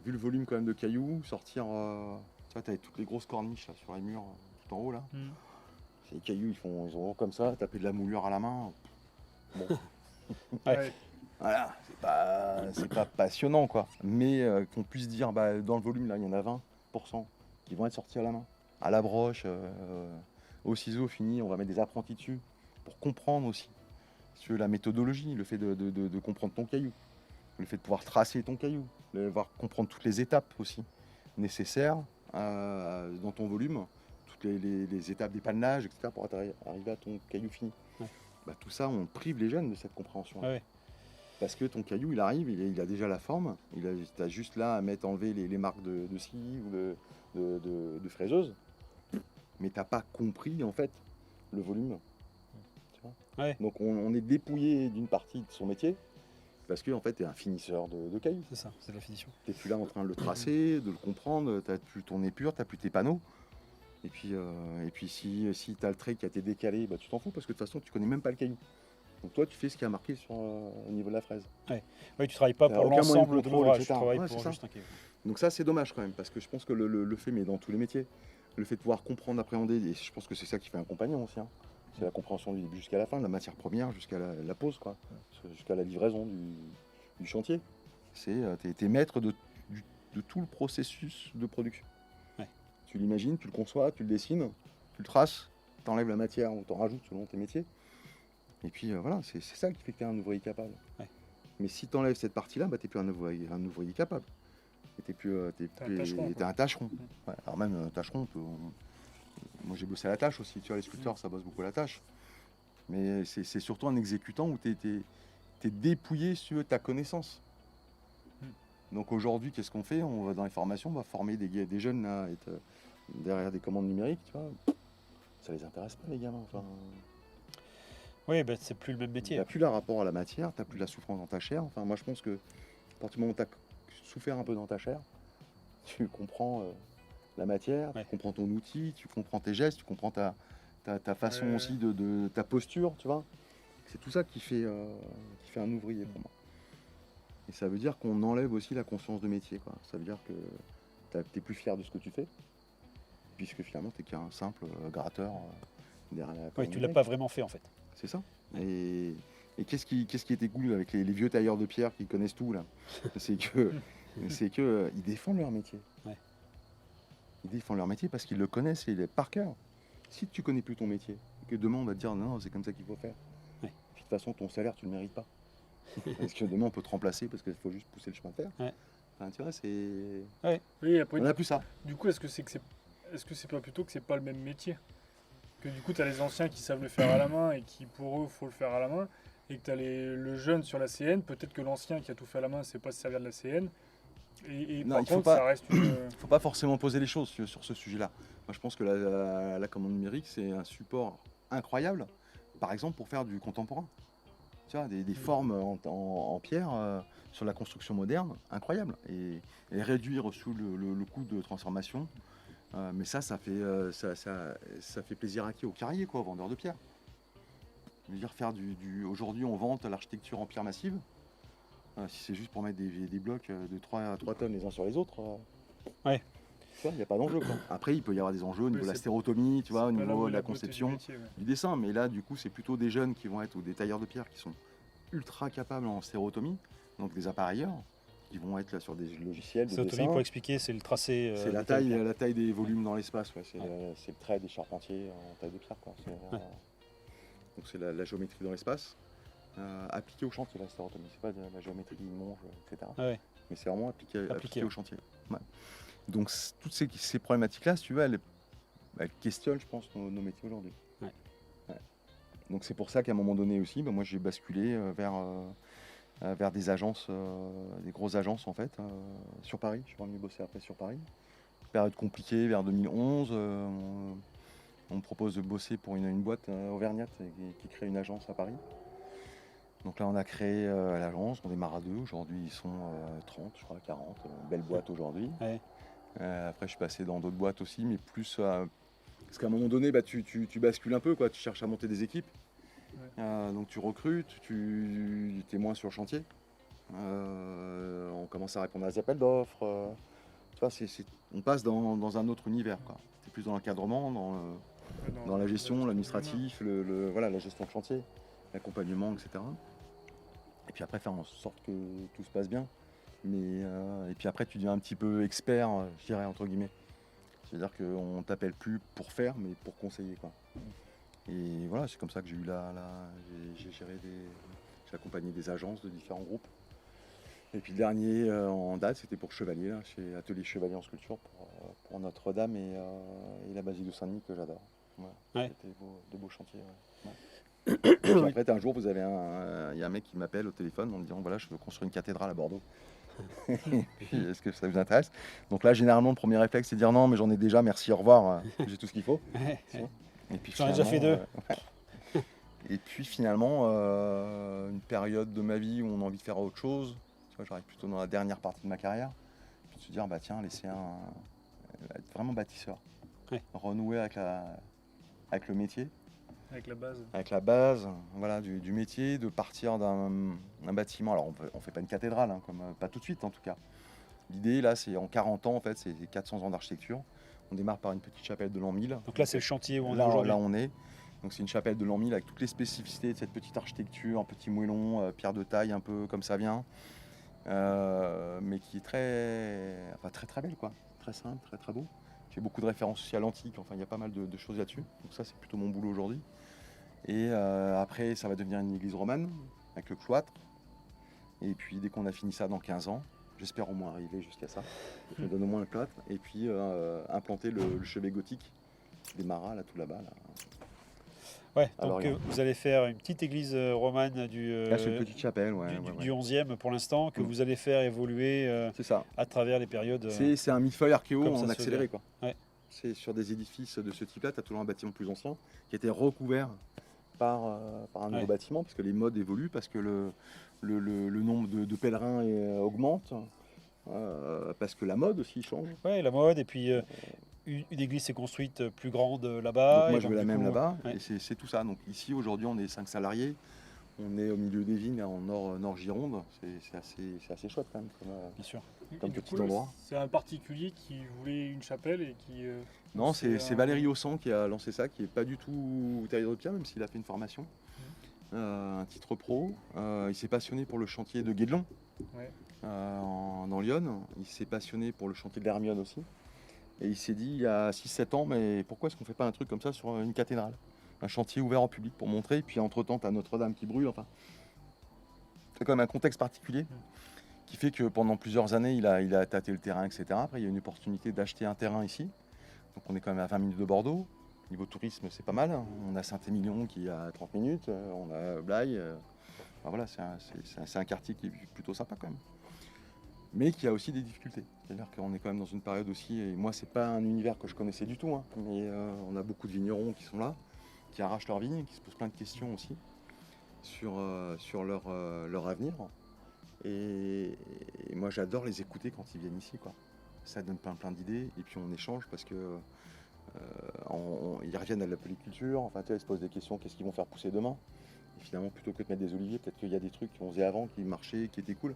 vu le volume quand même de cailloux, sortir... tu vois, tu avais toutes les grosses corniches là, sur les murs, tout en haut, là. Les cailloux, ils ont comme ça, taper de la moulure à la main. Bon. Ouais. Voilà, c'est pas passionnant, quoi. Mais qu'on puisse dire, dans le volume, là, il y en a 20% qui vont être sortis à la main. À la broche, au ciseau fini, on va mettre des apprentis dessus pour comprendre aussi. Si tu veux, la méthodologie, le fait de comprendre ton caillou, le fait de pouvoir tracer ton caillou, de voir comprendre toutes les étapes aussi nécessaires dans ton volume, toutes les étapes d'épanelage, etc., pour arriver à ton caillou fini. Ouais. Tout ça, on prive les jeunes de cette compréhension. Ouais. Parce que ton caillou, il arrive, il a déjà la forme, tu as juste là à enlever les marques de scie ou de fraiseuse, mais tu n'as pas compris en fait le volume. Tu vois. Ouais. Donc on est dépouillé d'une partie de son métier, parce que en fait, tu es un finisseur de cailloux. C'est ça, c'est la finition. Tu n'es plus là en train de le tracer, de le comprendre, tu n'as plus ton épure, tu n'as plus tes panneaux. Et puis si tu as le trait qui a été décalé, tu t'en fous, parce que de toute façon, tu connais même pas le caillou. Donc toi, tu fais ce qui a marqué au niveau de la fraise. Ouais. Oui, tu travailles pas pour l'ensemble de l'ouvrage, tu travailles pour juste un caillou. Donc ça, c'est dommage quand même, parce que je pense que le fait, mais dans tous les métiers, le fait de pouvoir comprendre, appréhender, et je pense que c'est ça qui fait un compagnon aussi, hein. C'est la compréhension du début jusqu'à la fin, de la matière première jusqu'à la pose, quoi, jusqu'à la livraison du chantier. T'es maître de tout le processus de production. Ouais. tu l'imagines, tu le conçois, tu le dessines, tu le traces, tu enlèves la matière ou tu en rajoutes selon tes métiers. Et puis voilà, c'est ça qui fait que tu es un ouvrier capable. Ouais. Mais si tu enlèves cette partie-là, bah, tu n'es plus un ouvrier capable. Tu es un tâcheron. Ouais, alors même tâcheron, moi j'ai bossé à la tâche aussi, tu vois, les sculpteurs ça bosse beaucoup à la tâche. Mais c'est surtout un exécutant où tu es dépouillé sur ta connaissance. Donc aujourd'hui, qu'est-ce qu'on fait? On va dans les formations, on va former des jeunes là, à être derrière des commandes numériques, tu vois. Ça les intéresse pas les gamins. Enfin, Oui, ben, c'est plus le même tu métier. n'as plus le rapport à la matière, tu n'as plus la souffrance dans ta chair. Enfin, moi je pense que à partir du moment où tu as souffert un peu dans ta chair, tu comprends la matière, Ouais. tu comprends ton outil, tu comprends tes gestes, tu comprends ta façon aussi de ta posture, tu vois. C'est tout ça qui fait un ouvrier pour moi. Et ça veut dire qu'on enlève aussi la conscience de métier, quoi. Ça veut dire que tu n'es plus fier de ce que tu fais, puisque finalement tu n'es qu'un simple gratteur derrière la Oui, commande tu l'as numérique. pas vraiment fait en fait. C'est ça. Et qu'est-ce qui était cool avec les vieux tailleurs de pierre qui connaissent tout là, c'est que ils défendent leur métier. Ouais. Ils défendent leur métier parce qu'ils le connaissent et il est par cœur. Si tu connais plus ton métier, et que demain on va te dire non, c'est comme ça qu'il faut faire. Ouais. Puis de toute façon ton salaire tu le mérites pas. Parce que demain on peut te remplacer parce qu'il faut juste pousser le chemin de fer. Ouais. Enfin, tu vois, c'est. Oui, après, On n'a plus ça. du coup, est-ce que c'est pas plutôt que c'est pas le même métier? Que du coup, tu as les anciens qui savent le faire à la main et qui, pour eux, faut le faire à la main. Et que tu as le jeune sur la CN. Peut-être que l'ancien qui a tout fait à la main ne sait pas se servir de la CN. Et Non, par il faut contre, pas- ça reste une. Il ne faut pas forcément poser les choses sur ce sujet-là. Moi, je pense que la commande numérique, c'est un support incroyable, par exemple, pour faire du contemporain. Tu vois, des formes en pierre sur la construction moderne, incroyable. Et réduire sous le coût de transformation. Mais ça fait plaisir à qui? Au carrier, quoi, au vendeur de pierre. Je veux dire, aujourd'hui, on vante l'architecture en pierre massive. Si c'est juste pour mettre des blocs de 3 tonnes les uns sur les autres, Ouais. tu vois, il n'y a pas d'enjeu, quoi. Après, il peut y avoir des enjeux au niveau de la c'est- stérotomie, tu vois, au c'est pas là niveau où de la beauté du conception, métier, ouais. du dessin. Mais là, du coup, c'est plutôt des jeunes qui vont être, ou des tailleurs de pierre qui sont ultra capables en stérotomie, donc des appareilleurs, qui vont être là sur des logiciels de C'est autonomie dessin. pour expliquer, c'est le tracé. C'est la taille des volumes dans l'espace, ouais. C'est Ouais. c'est le trait des charpentiers en taille de pierre, quoi. Donc c'est la géométrie dans l'espace, appliquée au chantier, la stérotomie. C'est pas de la géométrie monge, etc. Ah ouais. Mais c'est vraiment appliqué Appliqué, au ouais. chantier. Ouais. Donc toutes ces problématiques-là, si tu veux, elles questionnent, je pense, nos métiers aujourd'hui. Ouais. Ouais. Donc c'est pour ça qu'à un moment donné aussi, moi j'ai basculé vers des agences, des grosses agences en fait, sur Paris. Je suis revenu bosser après sur Paris. Période compliquée vers 2011. On me propose de bosser pour une boîte auvergnate qui crée une agence à Paris. Donc là, on a créé l'agence, on démarre à 2. Aujourd'hui, ils sont 30, je crois, 40. Belle boîte aujourd'hui. Ouais. Après, je suis passé dans d'autres boîtes aussi, mais plus. Parce qu'à un moment donné, tu bascules un peu, quoi. Tu cherches à monter des équipes. Donc tu recrutes, tu es moins sur le chantier. On commence à répondre à des appels d'offres. Tu vois, on passe dans un autre univers, quoi. C'est plus dans l'encadrement, dans la gestion, l'administratif, voilà, la gestion de chantier, l'accompagnement, etc. Et puis après, faire en sorte que tout se passe bien. Et puis après, tu deviens un petit peu expert, je dirais, entre guillemets. C'est-à-dire qu'on ne t'appelle plus pour faire, mais pour conseiller, quoi. Et voilà, c'est comme ça que j'ai eu j'ai accompagné des agences de différents groupes. Et puis le dernier en date, c'était pour Chevalier, là, chez Atelier Chevalier en sculpture, pour Notre-Dame et la basilique de Saint-Denis que j'adore. Voilà. Ouais. C'était de beaux chantiers. Ouais. Et puis après, un jour, il y a un mec qui m'appelle au téléphone en me disant voilà, je veux construire une cathédrale à Bordeaux. Et puis, est-ce que ça vous intéresse? Donc là, généralement, le premier réflexe, c'est de dire non, mais j'en ai déjà, merci, au revoir, j'ai tout ce qu'il faut. Et puis, J'en ai déjà fait 2. ouais. Et puis finalement, une période de ma vie où on a envie de faire autre chose. Tu vois, j'arrive plutôt dans la dernière partie de ma carrière. Puis de se dire, bah tiens, laisser être vraiment bâtisseur. Ouais. Renouer avec le métier. Avec la base. Voilà, du métier, de partir d'un bâtiment. Alors, on fait pas une cathédrale, hein, pas tout de suite en tout cas. L'idée, là, c'est en 40 ans, en fait, c'est 400 ans d'architecture. On démarre par une petite chapelle de l'an 1000. Donc là, c'est le chantier où on est Là, aujourd'hui. là, on est. Donc, c'est une chapelle de l'an 1000 avec toutes les spécificités de cette petite architecture, en petit moellon, pierre de taille, un peu comme ça vient. Mais qui est très, très belle, quoi. Très simple, très beau. fait beaucoup de références aussi à l'antique, enfin il y a pas mal de choses là-dessus. Donc ça c'est plutôt mon boulot aujourd'hui. Et après ça va devenir une église romane avec le cloître. Et puis dès qu'on a fini ça dans 15 ans, j'espère au moins arriver jusqu'à ça, je me donne au moins un cloître, et puis implanter le chevet gothique des Maras là tout là-bas. Là. Ouais, À donc Lorient. vous allez faire une petite église romane Là c'est une petite chapelle, ouais. du 11e pour l'instant, que vous allez faire évoluer C'est ça. à travers les périodes. C'est un millefeuille archéo comme ça en se accéléré fait. quoi. Ouais. C'est sur des édifices de ce type-là, tu as toujours un bâtiment plus ancien qui a été recouvert par un nouveau bâtiment, parce que les modes évoluent, parce que le nombre de pèlerins augmente, parce que la mode aussi change. Ouais, la mode, et puis une église s'est construite plus grande Donc là-bas. moi et je veux donc, la du même coup, là-bas, ouais. et c'est tout ça. Donc ici aujourd'hui on est 5 salariés, on est au milieu des vignes en nord Gironde, c'est assez chouette quand même Bien sûr. comme Et du petit coup, endroit. c'est un particulier qui voulait une chapelle et qui. Non, c'est un- Valérie Ossan qui a lancé ça, qui n'est pas du tout terrier de pierre, même s'il a fait une formation, un titre pro. Il s'est passionné pour le chantier de Guédelon, Ouais. dans l'Yonne. Il s'est passionné pour le chantier de l'Hermione aussi. Et il s'est dit il y a 6-7 ans, mais pourquoi est-ce qu'on ne fait pas un truc comme ça sur une cathédrale? Un chantier ouvert au public pour montrer, puis entre-temps, tu as Notre-Dame qui brûle. Enfin, c'est quand même un contexte particulier qui fait que pendant plusieurs années, il a tâté le terrain, etc. Après, il y a eu une opportunité d'acheter un terrain ici. Donc on est quand même à 20 minutes de Bordeaux. Niveau tourisme, c'est pas mal. On a Saint-Émilion qui est à 30 minutes, on a Blaye. Enfin, voilà, c'est un quartier qui est plutôt sympa quand même. Mais qui a aussi des difficultés. C'est-à-dire qu'on est quand même dans une période aussi, et moi c'est pas un univers que je connaissais du tout, hein, mais on a beaucoup de vignerons qui sont là, qui arrachent leurs vignes, qui se posent plein de questions aussi sur leur avenir. Et moi j'adore les écouter quand ils viennent ici, quoi. Ça donne plein d'idées, et puis on échange parce que ils reviennent à la polyculture, enfin tu vois, ils se posent des questions, qu'est-ce qu'ils vont faire pousser demain? Et finalement, plutôt que de mettre des oliviers, peut-être qu'il y a des trucs qu'on faisait avant qui marchaient, qui étaient cool.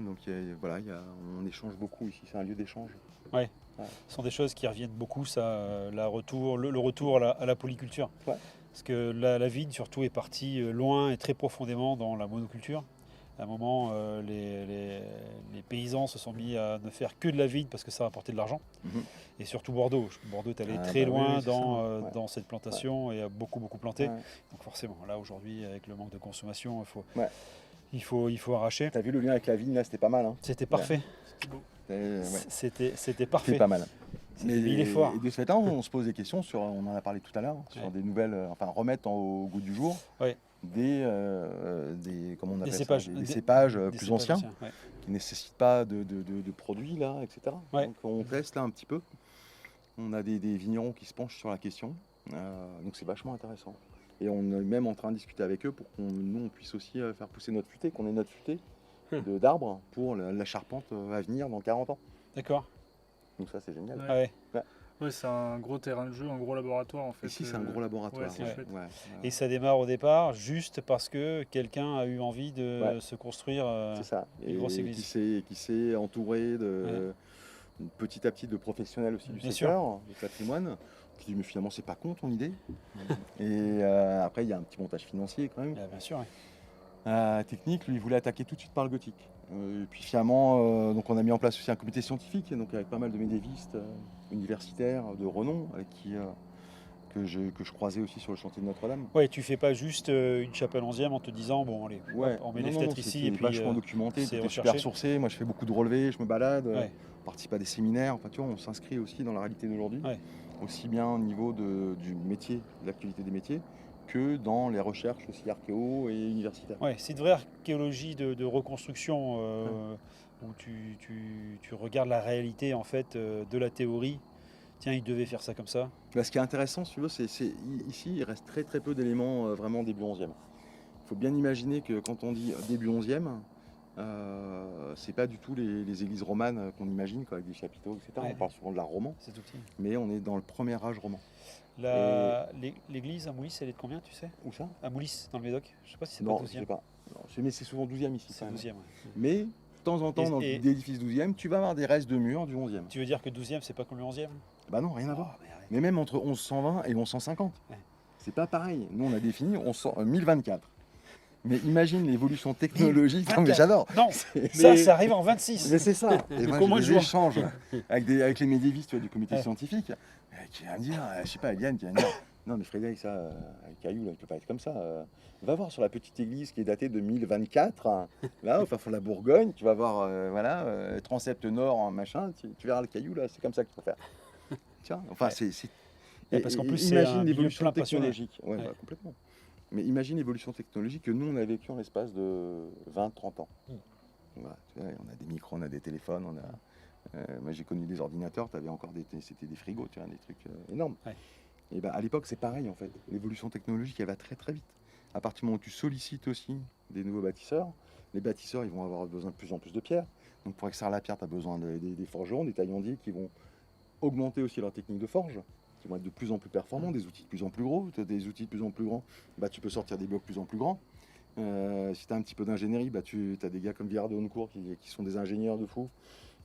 Donc voilà, on échange beaucoup ici, c'est un lieu d'échange. Ce sont des choses qui reviennent beaucoup, ça, le retour à la polyculture. Ouais. Parce que la vigne, surtout, est partie loin et très profondément dans la monoculture. À un moment, les paysans se sont mis à ne faire que de la vigne parce que ça rapportait de l'argent. Mhm. Et surtout Bordeaux. Bordeaux est allé Ah, très bah oui, loin oui, c'est ça. dans cette plantation et a beaucoup planté. Ouais. Donc forcément, là aujourd'hui, avec le manque de consommation, Ouais. il faut arracher. T'as vu le lien avec la vigne là, c'était pas mal. Hein. C'était parfait. C'était beau. C'était C'était parfait. pas mal. Il est fort. Et de ce fait, on se pose des questions sur, on en a parlé tout à l'heure, sur Ouais. des nouvelles, enfin remettre au goût du jour Ouais. des comment on appelle ça, cépages. des cépages Des plus cépages anciens, ouais. qui ne nécessitent pas de produits là, etc. Ouais. Donc on teste là un petit peu. On a des vignerons qui se penchent sur la question, donc c'est vachement intéressant. Et on est même en train de discuter avec eux pour qu'on puisse aussi faire pousser notre futaie, qu'on ait notre futaie d'arbres pour la charpente à venir dans 40 ans. D'accord. Donc ça c'est génial. Ouais. Ah ouais. Ouais, c'est un gros terrain de jeu, un gros laboratoire en fait. Ici c'est un gros laboratoire. ouais, c'est chouette. Et ça démarre au départ juste parce que quelqu'un a eu envie de Ouais. se construire. C'est ça. une grosse église. Qui s'est entouré petit à petit de professionnels aussi du Bien secteur, du patrimoine, qui dit mais finalement c'est pas con ton idée. Et après il y a un petit montage financier quand même. Ah, bien sûr. Ouais. Technique, lui il voulait attaquer tout de suite par le gothique. Et puis finalement, donc on a mis en place aussi un comité scientifique, donc avec pas mal de médiévistes universitaires de renom, avec qui que je croisais aussi sur le chantier de Notre-Dame. Ouais, tu fais pas juste une chapelle 11e en te disant bon allez, Ouais, hop, on met les non, fenêtres ici c'était et puis vachement documenté, c'est c'était super recherché. sourcé. Moi je fais beaucoup de relevés, je me balade, Ouais. on participe à des séminaires. Enfin tu vois, on s'inscrit aussi dans la réalité d'aujourd'hui, Ouais. aussi bien au niveau du métier, de l'actualité des métiers, que dans les recherches aussi archéo et universitaires. Ouais, c'est une vraie archéologie de reconstruction où tu regardes la réalité en fait de la théorie. Tiens, il devait faire ça comme ça. Bah, ce qui est intéressant, si tu veux, ici, il reste très peu d'éléments vraiment début 11e. Il faut bien imaginer que quand on dit début 11e, c'est pas du tout les églises romanes qu'on imagine, quoi, avec des chapiteaux, etc. Ouais. On parle souvent de l'art roman, C'est tout petit. mais on est dans le premier âge roman. L'église à Moulis, elle est de combien, tu sais? Où ça? À Moulis, dans le Médoc. Je sais pas si c'est pas Non, je 12e. sais pas. Non, mais c'est souvent 12e ici. C'est quand même. 12e. Ouais. Mais de temps en temps, dans Et- l'édifice 12e, tu vas avoir des restes de murs du 11e. Tu veux dire que 12e, c'est pas comme le 11e? Bah non, rien à voir. Oh, mais arrête. Mais même entre 1120 et 1150. Ouais. C'est pas pareil. Nous, on a défini 1124. Mais imagine l'évolution technologique. Non, mais 24. j'adore. Non, Mais- ça arrive en 26. Mais c'est ça. Et moi, comment j'ai je des vois échanges avec les médiévistes, tu vois, du comité Ouais. scientifique, qui va me dire, je sais pas, Eliane, qui va me dire, non mais Frédéric, ça, avec Caillou, là, il peut pas être comme ça. Va voir sur la petite église qui est datée de 2024, là, au fin fond de la Bourgogne, tu vas voir, transept nord, machin, tu verras le Caillou, là, c'est comme ça qu'il faut faire. Tiens, enfin, Ouais. c'est... Ouais, parce qu'en plus, c'est imagine un milieu l'évolution plein passionné. technologique. Ouais, Ouais. bah, complètement. Mais imagine l'évolution technologique que nous, on a vécu en l'espace de 20-30 ans. Voilà, tu vois, on a des micros, on a des téléphones, moi j'ai connu des ordinateurs, c'était des frigos, tu vois, des trucs énormes. Ouais. Et ben, à l'époque c'est pareil en fait, l'évolution technologique elle va très très vite. À partir du moment où tu sollicites aussi des nouveaux bâtisseurs, les bâtisseurs ils vont avoir besoin de plus en plus de pierres. Donc pour extraire la pierre, tu as besoin des forgerons, des taillandiers qui vont augmenter aussi leur technique de forge, qui vont être de plus en plus performants, des outils de plus en plus gros, tu as des outils de plus en plus grands, bah, tu peux sortir des blocs de plus en plus grands. Si tu as un petit peu d'ingénierie, bah, tu as des gars comme Villard de Honnecourt qui sont des ingénieurs de fou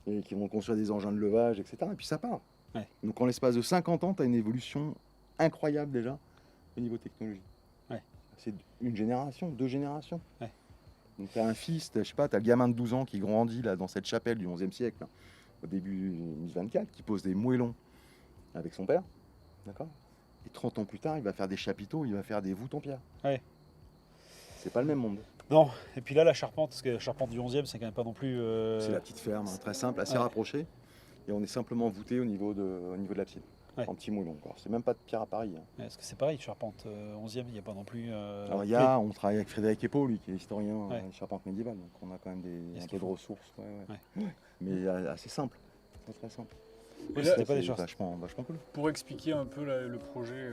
et qui vont construire des engins de levage, etc. Et puis ça part. Ouais. Donc en l'espace de 50 ans, tu as une évolution incroyable déjà au niveau technologique. Ouais. C'est une génération, 2 générations. Ouais. Donc tu as un fils, je sais pas, tu as le gamin de 12 ans qui grandit là, dans cette chapelle du 11e siècle, là, au début 2024, qui pose des moellons avec son père. D'accord. Et 30 ans plus tard, il va faire des chapiteaux, il va faire des voûtes en pierre. Ouais. C'est pas le même monde. Non, et puis là, la charpente, parce que la charpente du 11e, c'est quand même pas non plus. C'est la petite ferme, très simple, assez Ouais. rapprochée. Et on est simplement voûté au niveau de l'abside. Ouais. En petit moulon. C'est même pas de pierre à Paris. Ouais, parce que c'est pareil, charpente 11e, il n'y a pas non plus. Alors on travaille avec Frédéric Epault, lui, qui est historien de charpente médiévale. Donc on a quand même un peu de ressources. Ouais. Mais assez simple. Très simple. Oui, là, c'était pas des C'est choses. vachement cool. Pour expliquer un peu le projet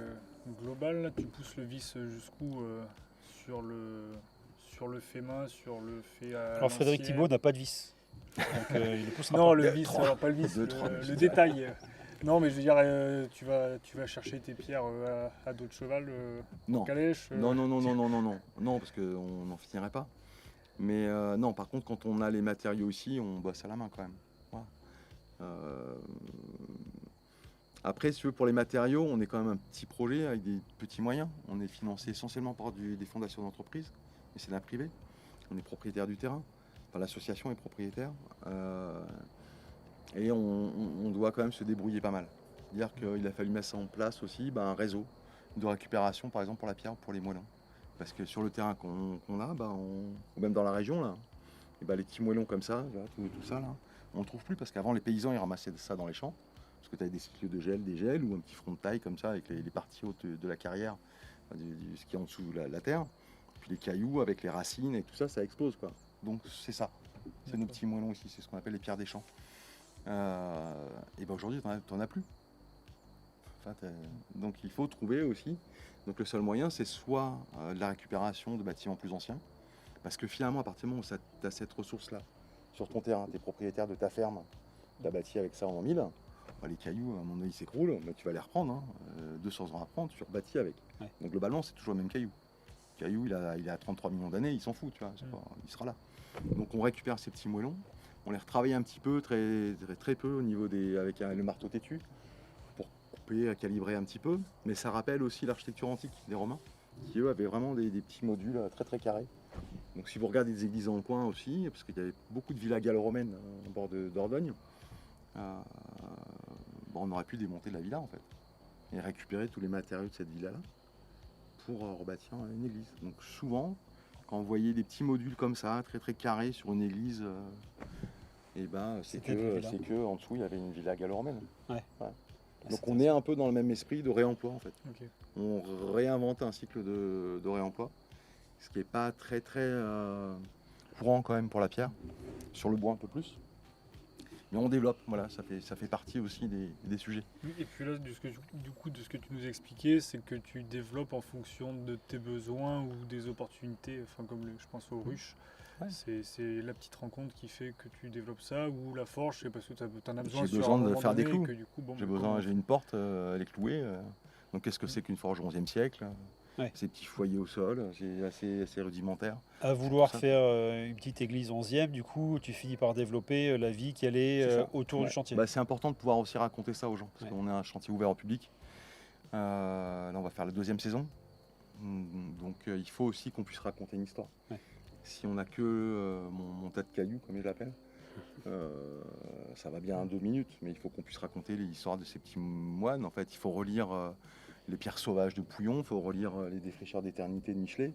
global, là, tu pousses le vis jusqu'où sur le fait main, sur le fait à Alors Frédéric l'ancienne. Thibault n'a pas de vis. Donc il ne poussera Non, pas. le vis, alors pas le vis, Deux, trois, le détail. Non, mais je veux dire, tu vas chercher tes pierres à dos de cheval, Non. en calèche. Non, parce qu'on n'en finirait pas. Mais non, par contre, quand on a les matériaux ici, on bosse à la main quand même. Voilà. Après, si tu veux, pour les matériaux, on est quand même un petit projet avec des petits moyens. On est financé essentiellement par des fondations d'entreprise, mais c'est la privée. On est propriétaire du terrain. Enfin, l'association est propriétaire. Et on doit quand même se débrouiller pas mal. C'est-à-dire qu'il a fallu mettre en place aussi un réseau de récupération, par exemple pour la pierre ou pour les moellons. Parce que sur le terrain qu'on a, ou même dans la région, là, et les petits moellons comme ça, là, tout ça, là, on ne le trouve plus parce qu'avant les paysans ils ramassaient ça dans les champs. Parce que tu avais des cycles de gel, des gels ou un petit front de taille comme ça avec les parties hautes de la carrière, ce qui est en dessous de la terre. Puis les cailloux avec les racines et tout ça, ça explose quoi. Donc c'est ça. C'est nos petits moellons ici, c'est ce qu'on appelle les pierres des champs. Et aujourd'hui, t'en as plus. Enfin, donc il faut trouver aussi. Donc le seul moyen, c'est soit de la récupération de bâtiments plus anciens. Parce que finalement, à partir du moment où tu as cette ressource-là, sur ton terrain, tu es propriétaire de ta ferme, tu as bâti avec ça en 1000, les cailloux, à mon avis, s'écroulent, mais tu vas les reprendre. 200 ans à prendre, tu rebâtis avec. Ouais. Donc globalement, c'est toujours le même caillou. Le caillou, il a 33 millions d'années, il s'en fout, tu vois, il sera là. Donc on récupère ces petits moellons, on les retravaille un petit peu, très peu au niveau avec le marteau têtu, pour couper, calibrer un petit peu. Mais ça rappelle aussi l'architecture antique des Romains, qui eux avaient vraiment des petits modules très carrés. Donc si vous regardez des églises dans le coin aussi, parce qu'il y avait beaucoup de villas gallo-romaines au bord de Dordogne, on aurait pu démonter la villa en fait, et récupérer tous les matériaux de cette villa-là pour rebâtir une église. Donc souvent, quand vous voyez des petits modules comme ça, très carrés sur une église, c'est que en dessous il y avait une villa gallo-romaine. Ouais. Donc on est un peu dans le même esprit de réemploi en fait. Ok. On réinvente un cycle de réemploi, ce qui n'est pas très courant quand même pour la pierre, sur le bois un peu plus. Mais on développe, voilà, ça fait partie aussi des sujets. Et puis là, de ce que tu nous expliquais, c'est que tu développes en fonction de tes besoins ou des opportunités, enfin comme je pense aux ruches. Ouais. C'est la petite rencontre qui fait que tu développes ça, ou la forge, c'est parce que tu en as besoin. J'ai besoin de faire des clous. J'ai j'ai une porte, elle est clouée. Donc qu'est-ce que c'est qu'une forge au XIe siècle? Ces petits foyers au sol, c'est assez rudimentaire. À vouloir faire une petite église 11e, du coup, tu finis par développer la vie qui allait autour du chantier. C'est important de pouvoir aussi raconter ça aux gens, parce qu'on est un chantier ouvert au public. Là, on va faire la 2e saison. Donc il faut aussi qu'on puisse raconter une histoire. Ouais. Si on n'a que mon tas de cailloux, comme je l'appelle, ça va bien 2 minutes, mais il faut qu'on puisse raconter l'histoire de ces petits moines. En fait, il faut relire les pierres sauvages de Pouillon, il faut relire les défricheurs d'éternité de Michelet,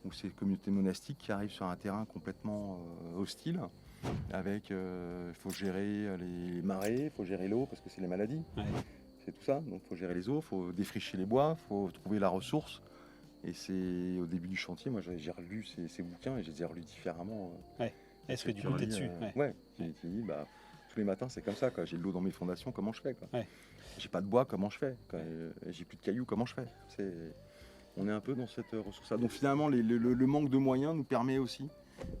ou ces communautés monastiques qui arrivent sur un terrain complètement hostile. Avec, il faut gérer les marées, il faut gérer l'eau parce que c'est les maladies. Ouais. C'est tout ça. Donc il faut gérer les eaux, il faut défricher les bois, il faut trouver la ressource. Et c'est au début du chantier, moi j'ai relu ces bouquins et je les ai relus différemment. Est-ce que du coup, tu es dessus? Ouais, j'ai dit, tous les matins c'est comme ça. J'ai de l'eau dans mes fondations, comment je fais quoi. Ouais. J'ai pas de bois, comment je fais j'ai plus de cailloux, comment je fais On est un peu dans cette ressource-là. Donc finalement, le manque de moyens nous permet aussi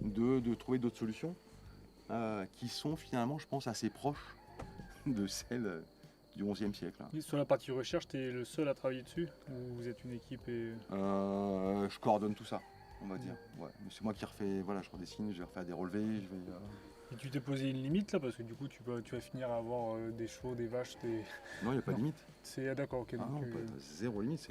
de trouver d'autres solutions qui sont finalement, je pense, assez proches de celles du XIe siècle. Et sur la partie recherche, tu es le seul à travailler dessus ou vous êtes une équipe et... Je coordonne tout ça, on va dire. Ouais. Mais c'est moi qui refais, je redessine, je vais refaire des relevés. Et tu t'es posé une limite là parce que du coup tu vas finir à avoir des chevaux, des vaches, Non, il n'y a pas de limite. D'accord, ok. Non, zéro limite,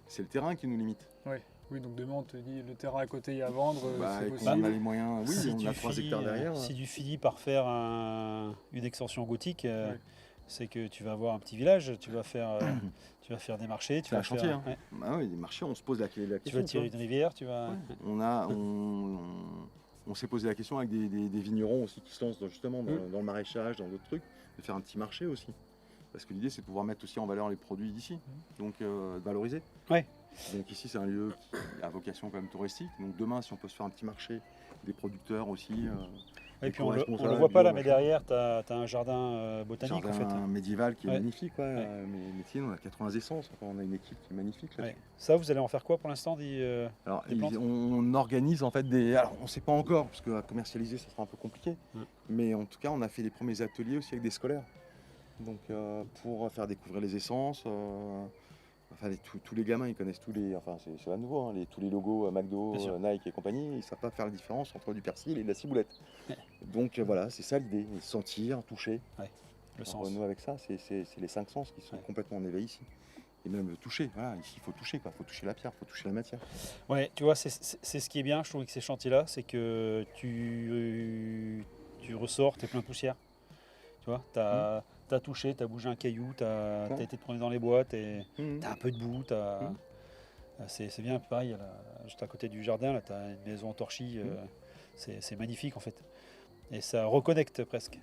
c'est le terrain qui nous limite. Ouais. Oui, donc demain on te dit le terrain à côté il y a à vendre, c'est quand possible. on a les moyens, oui, Si on tu a 3 hectares derrière. Si tu finis par faire une extension gothique, c'est que tu vas avoir un petit village, tu vas faire des marchés, tu vas un chantier. faire, Oui, des marchés, on se pose la question. Tu vas tirer une rivière, tu vas. Ouais. On s'est posé la question avec des vignerons aussi qui se lancent justement dans le maraîchage, dans d'autres trucs, de faire un petit marché aussi. Parce que l'idée c'est de pouvoir mettre aussi en valeur les produits d'ici, donc de valoriser. Ouais. Donc ici c'est un lieu qui a vocation quand même touristique. Donc demain si on peut se faire un petit marché, des producteurs aussi. Et puis on le voit pas là, mais derrière tu as un jardin botanique en fait. Un médiéval qui est magnifique, mais on a 80 essences, on a une équipe qui est magnifique là. Ça vous allez en faire quoi pour l'instant Alors on organise en fait alors on ne sait pas encore, parce que à commercialiser ça sera un peu compliqué, mais en tout cas on a fait les premiers ateliers aussi avec des scolaires. Donc pour faire découvrir les essences, tous les gamins ils connaissent c'est à nouveau, tous les logos McDo, Nike et compagnie, ils ne savent pas faire la différence entre du persil et de la ciboulette. Donc voilà, c'est ça l'idée, sentir, toucher. Le sens. Renouer avec ça, c'est les 5 sens qui sont complètement en éveil ici. Et même toucher, ici il faut toucher, il faut toucher la pierre, il faut toucher la matière. Ouais, tu vois, c'est ce qui est bien, je trouve, avec ces chantiers-là, c'est que tu ressors, tu es plein de poussière. Tu vois, tu as touché, tu as bougé un caillou, tu as été te promener dans les bois, tu as un peu de boue. C'est bien, pareil, juste à côté du jardin, tu as une maison en torchis, c'est magnifique en fait. Et ça reconnecte presque.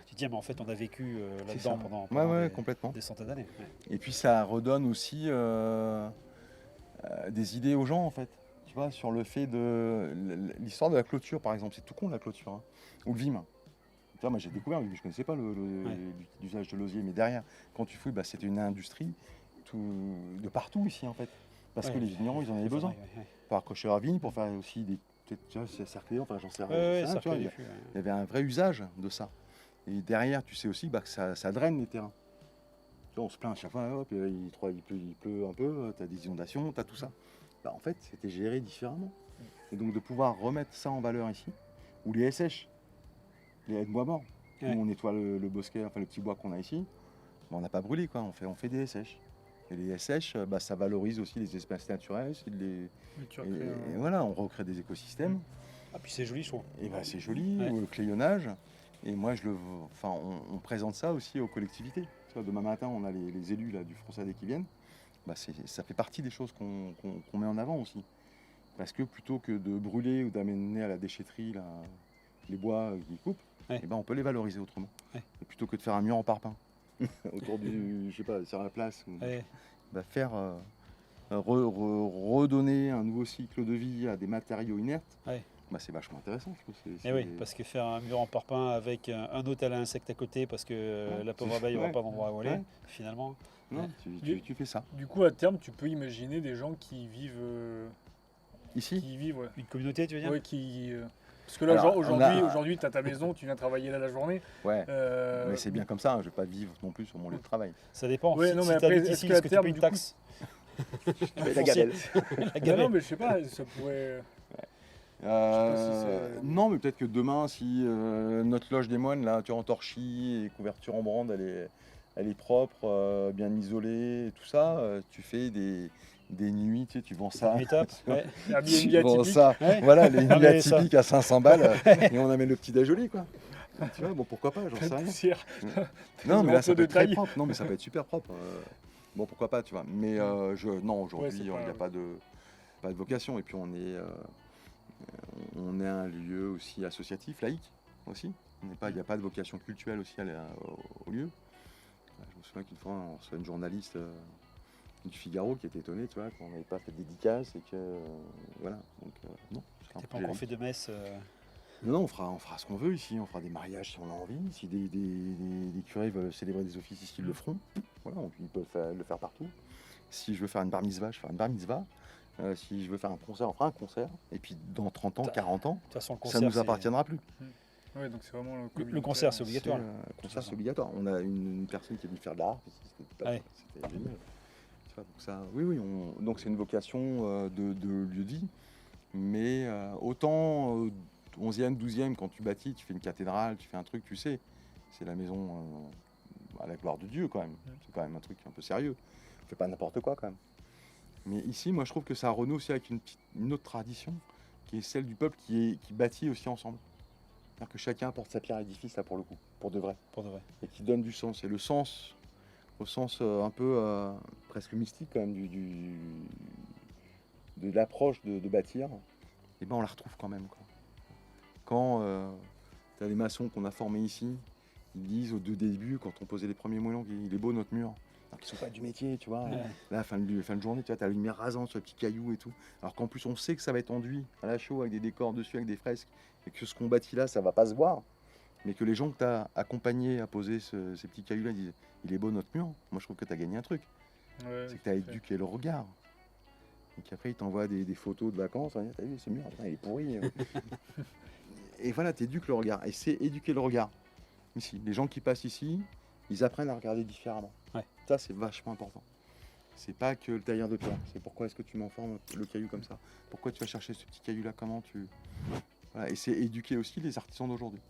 Tu te dis, mais en fait, on a vécu là-dedans pendant complètement. Des centaines d'années. Et puis ça redonne aussi des idées aux gens en fait. Tu vois, sur le fait de l'histoire de la clôture par exemple, c'est tout con la clôture, ou le vime. Moi j'ai découvert, je ne connaissais pas l'usage de l'osier, mais derrière, quand tu fouilles, c'était une industrie de partout ici en fait. Parce que les vignerons, ils en avaient besoin. Pour accrocher leur vigne, pour faire aussi des cerclés, j'en sais rien. Il y avait un vrai usage de ça. Et derrière, tu sais aussi que ça draine les terrains. Tu vois, on se plaint à chaque fois, il pleut un peu, tu as des inondations, tu as tout ça. En fait, c'était géré différemment. Et donc de pouvoir remettre ça en valeur ici, ou les SH, les haies de bois mort, où on nettoie le bosquet, le petit bois qu'on a ici, on n'a pas brûlé, on fait des SH. Et les SH, ça valorise aussi les espaces naturels, et voilà, on recrée des écosystèmes. Ah, puis c'est joli, je trouve. Et c'est joli, le clayonnage. Et moi, on présente ça aussi aux collectivités. Tu vois, demain matin, on a les élus là, du Fronsadais qui viennent. Ça fait partie des choses qu'on met en avant aussi. Parce que plutôt que de brûler ou d'amener à la déchetterie les bois qui coupent, on peut les valoriser autrement. Et plutôt que de faire un mur en parpaing autour sur la place, faire redonner un nouveau cycle de vie à des matériaux inertes. C'est vachement intéressant. Oui, parce que faire un mur en parpaing avec un hôtel à insectes à côté, parce que la pauvre abeille n'aura pas d'endroit où aller, finalement. Non, tu fais ça. Du coup, à terme, tu peux imaginer des gens qui vivent ici. Une communauté, tu veux dire? Oui, parce que là, aujourd'hui, tu as ta maison, tu viens travailler là la journée. Ouais, mais c'est bien comme ça, je ne vais pas vivre non plus sur mon lieu de travail. Ça dépend. Si tu habites ici, est-ce que tu payes une taxe? La gamelle. Non, mais je sais pas, ça pourrait... non, mais peut-être que demain, si notre loge des moines, là, tu es en torchis et couverture en brande, elle est propre, bien isolée, et tout ça, tu fais des des nuits, tu vends ça. Une étape, ouais. Airbnb Tu vends atypique. ça, Ouais. voilà, les Non, nuits mais ça- atypiques à 500 balles, et on amène le petit déj au lit, quoi. Tu vois, bon, pourquoi pas, j'en Plein sais de rien. poussière. Non, mais là, ça manteau peut de être très taille. propre. Non, mais ça peut être super propre. Bon, pourquoi pas, tu vois. Mais non, aujourd'hui, Ouais, c'est il n'y a pas pas de vocation. Et puis, on est un lieu aussi associatif, laïque aussi. Il n'y a pas de vocation culturelle aussi au lieu. Je me souviens qu'une fois, on reçoit une journaliste du Figaro qui était étonnée, tu vois, qu'on n'avait pas fait de dédicace et que voilà. Donc non. c'est un T'as pas projet encore fait laïque. de messe. Non, on fera ce qu'on veut ici. On fera des mariages si on a envie. Si des curés veulent célébrer des offices ici, ils le feront. Voilà, ils peuvent le faire partout. Si je veux faire une bar mitzvah, je ferai une bar mitzvah. Si je veux faire un concert, on fera un concert. Et puis dans 30 ans, 40 ans, De toute façon, le ça concert, ne nous c'est- appartiendra plus. Ouais, donc c'est vraiment Le concert, c'est obligatoire. Le concert, c'est obligatoire. On a une personne qui est venue faire de l'art. Ouais. C'était génial. Tu vois, donc ça, oui, donc c'est une vocation de lieu de vie. Mais autant 11e, 12e, quand tu bâtis, tu fais une cathédrale, tu fais un truc, tu sais, c'est la maison à la gloire de Dieu quand même. C'est quand même un truc un peu sérieux. On fait pas n'importe quoi quand même. Mais ici, moi, je trouve que ça renoue aussi avec une autre tradition, qui est celle du peuple qui bâtit aussi ensemble. C'est-à-dire que chacun apporte sa pierre à l'édifice, là, pour le coup, pour de vrai. Pour de vrai. Et qui donne du sens. Et le sens, au sens un peu presque mystique quand même, de l'approche de bâtir, et ben on la retrouve quand même, quoi. Quand tu as les maçons qu'on a formés ici, ils disent au début, quand on posait les premiers moellons, qu'il est beau notre mur. Alors qu'ils ne sont pas du métier, tu vois. Ouais. Là, fin de journée, tu vois, as la lumière rasante sur les petits cailloux et tout. Alors qu'en plus, on sait que ça va être enduit à la chaux avec des décors dessus, avec des fresques, et que ce qu'on bâtit là, ça va pas se voir. Mais que les gens que tu as accompagnés à poser ces petits cailloux-là disent il est beau notre mur. Moi, je trouve que tu as gagné un truc. Ouais, C'est que tu as éduqué le regard. Et qu'après, ils t'envoient des photos de vacances. T'as vu ce mur, putain, il est pourri. Et voilà, tu éduques le regard. Et c'est éduquer le regard. Ici, les gens qui passent ici, ils apprennent à regarder différemment. Ouais. Ça, c'est vachement important. C'est pas que le tailleur de pierre. C'est pourquoi est-ce que tu m'enformes le caillou comme ça. Pourquoi tu vas chercher ce petit caillou-là. Comment tu... Voilà. Et c'est éduquer aussi les artisans d'aujourd'hui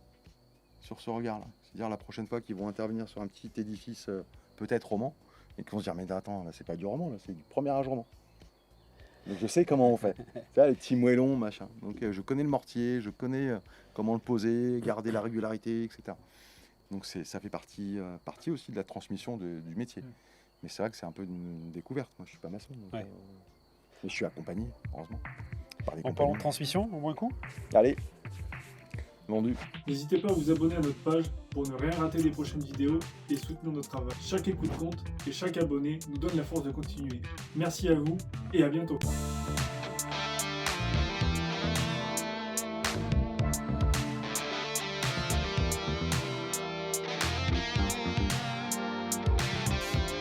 sur ce regard-là. C'est-à-dire la prochaine fois qu'ils vont intervenir sur un petit édifice peut-être roman, et qu'ils vont se dire mais attends, là c'est pas du roman, là c'est du premier âge roman. Donc je sais comment on fait. Tu vois, les petits moellons, machin. Donc je connais le mortier, je connais comment le poser, garder la régularité, etc. Donc ça fait partie aussi de la transmission du métier. Mais c'est vrai que c'est un peu une découverte. Moi, je suis pas maçon. Donc, Ouais. mais je suis accompagné, heureusement. Par des En parlant compagnies. de transmission, au moins coup. Allez, vendu. N'hésitez pas à vous abonner à notre page pour ne rien rater des prochaines vidéos et soutenir notre travail. Chaque écoute compte et chaque abonné nous donne la force de continuer. Merci à vous et à bientôt.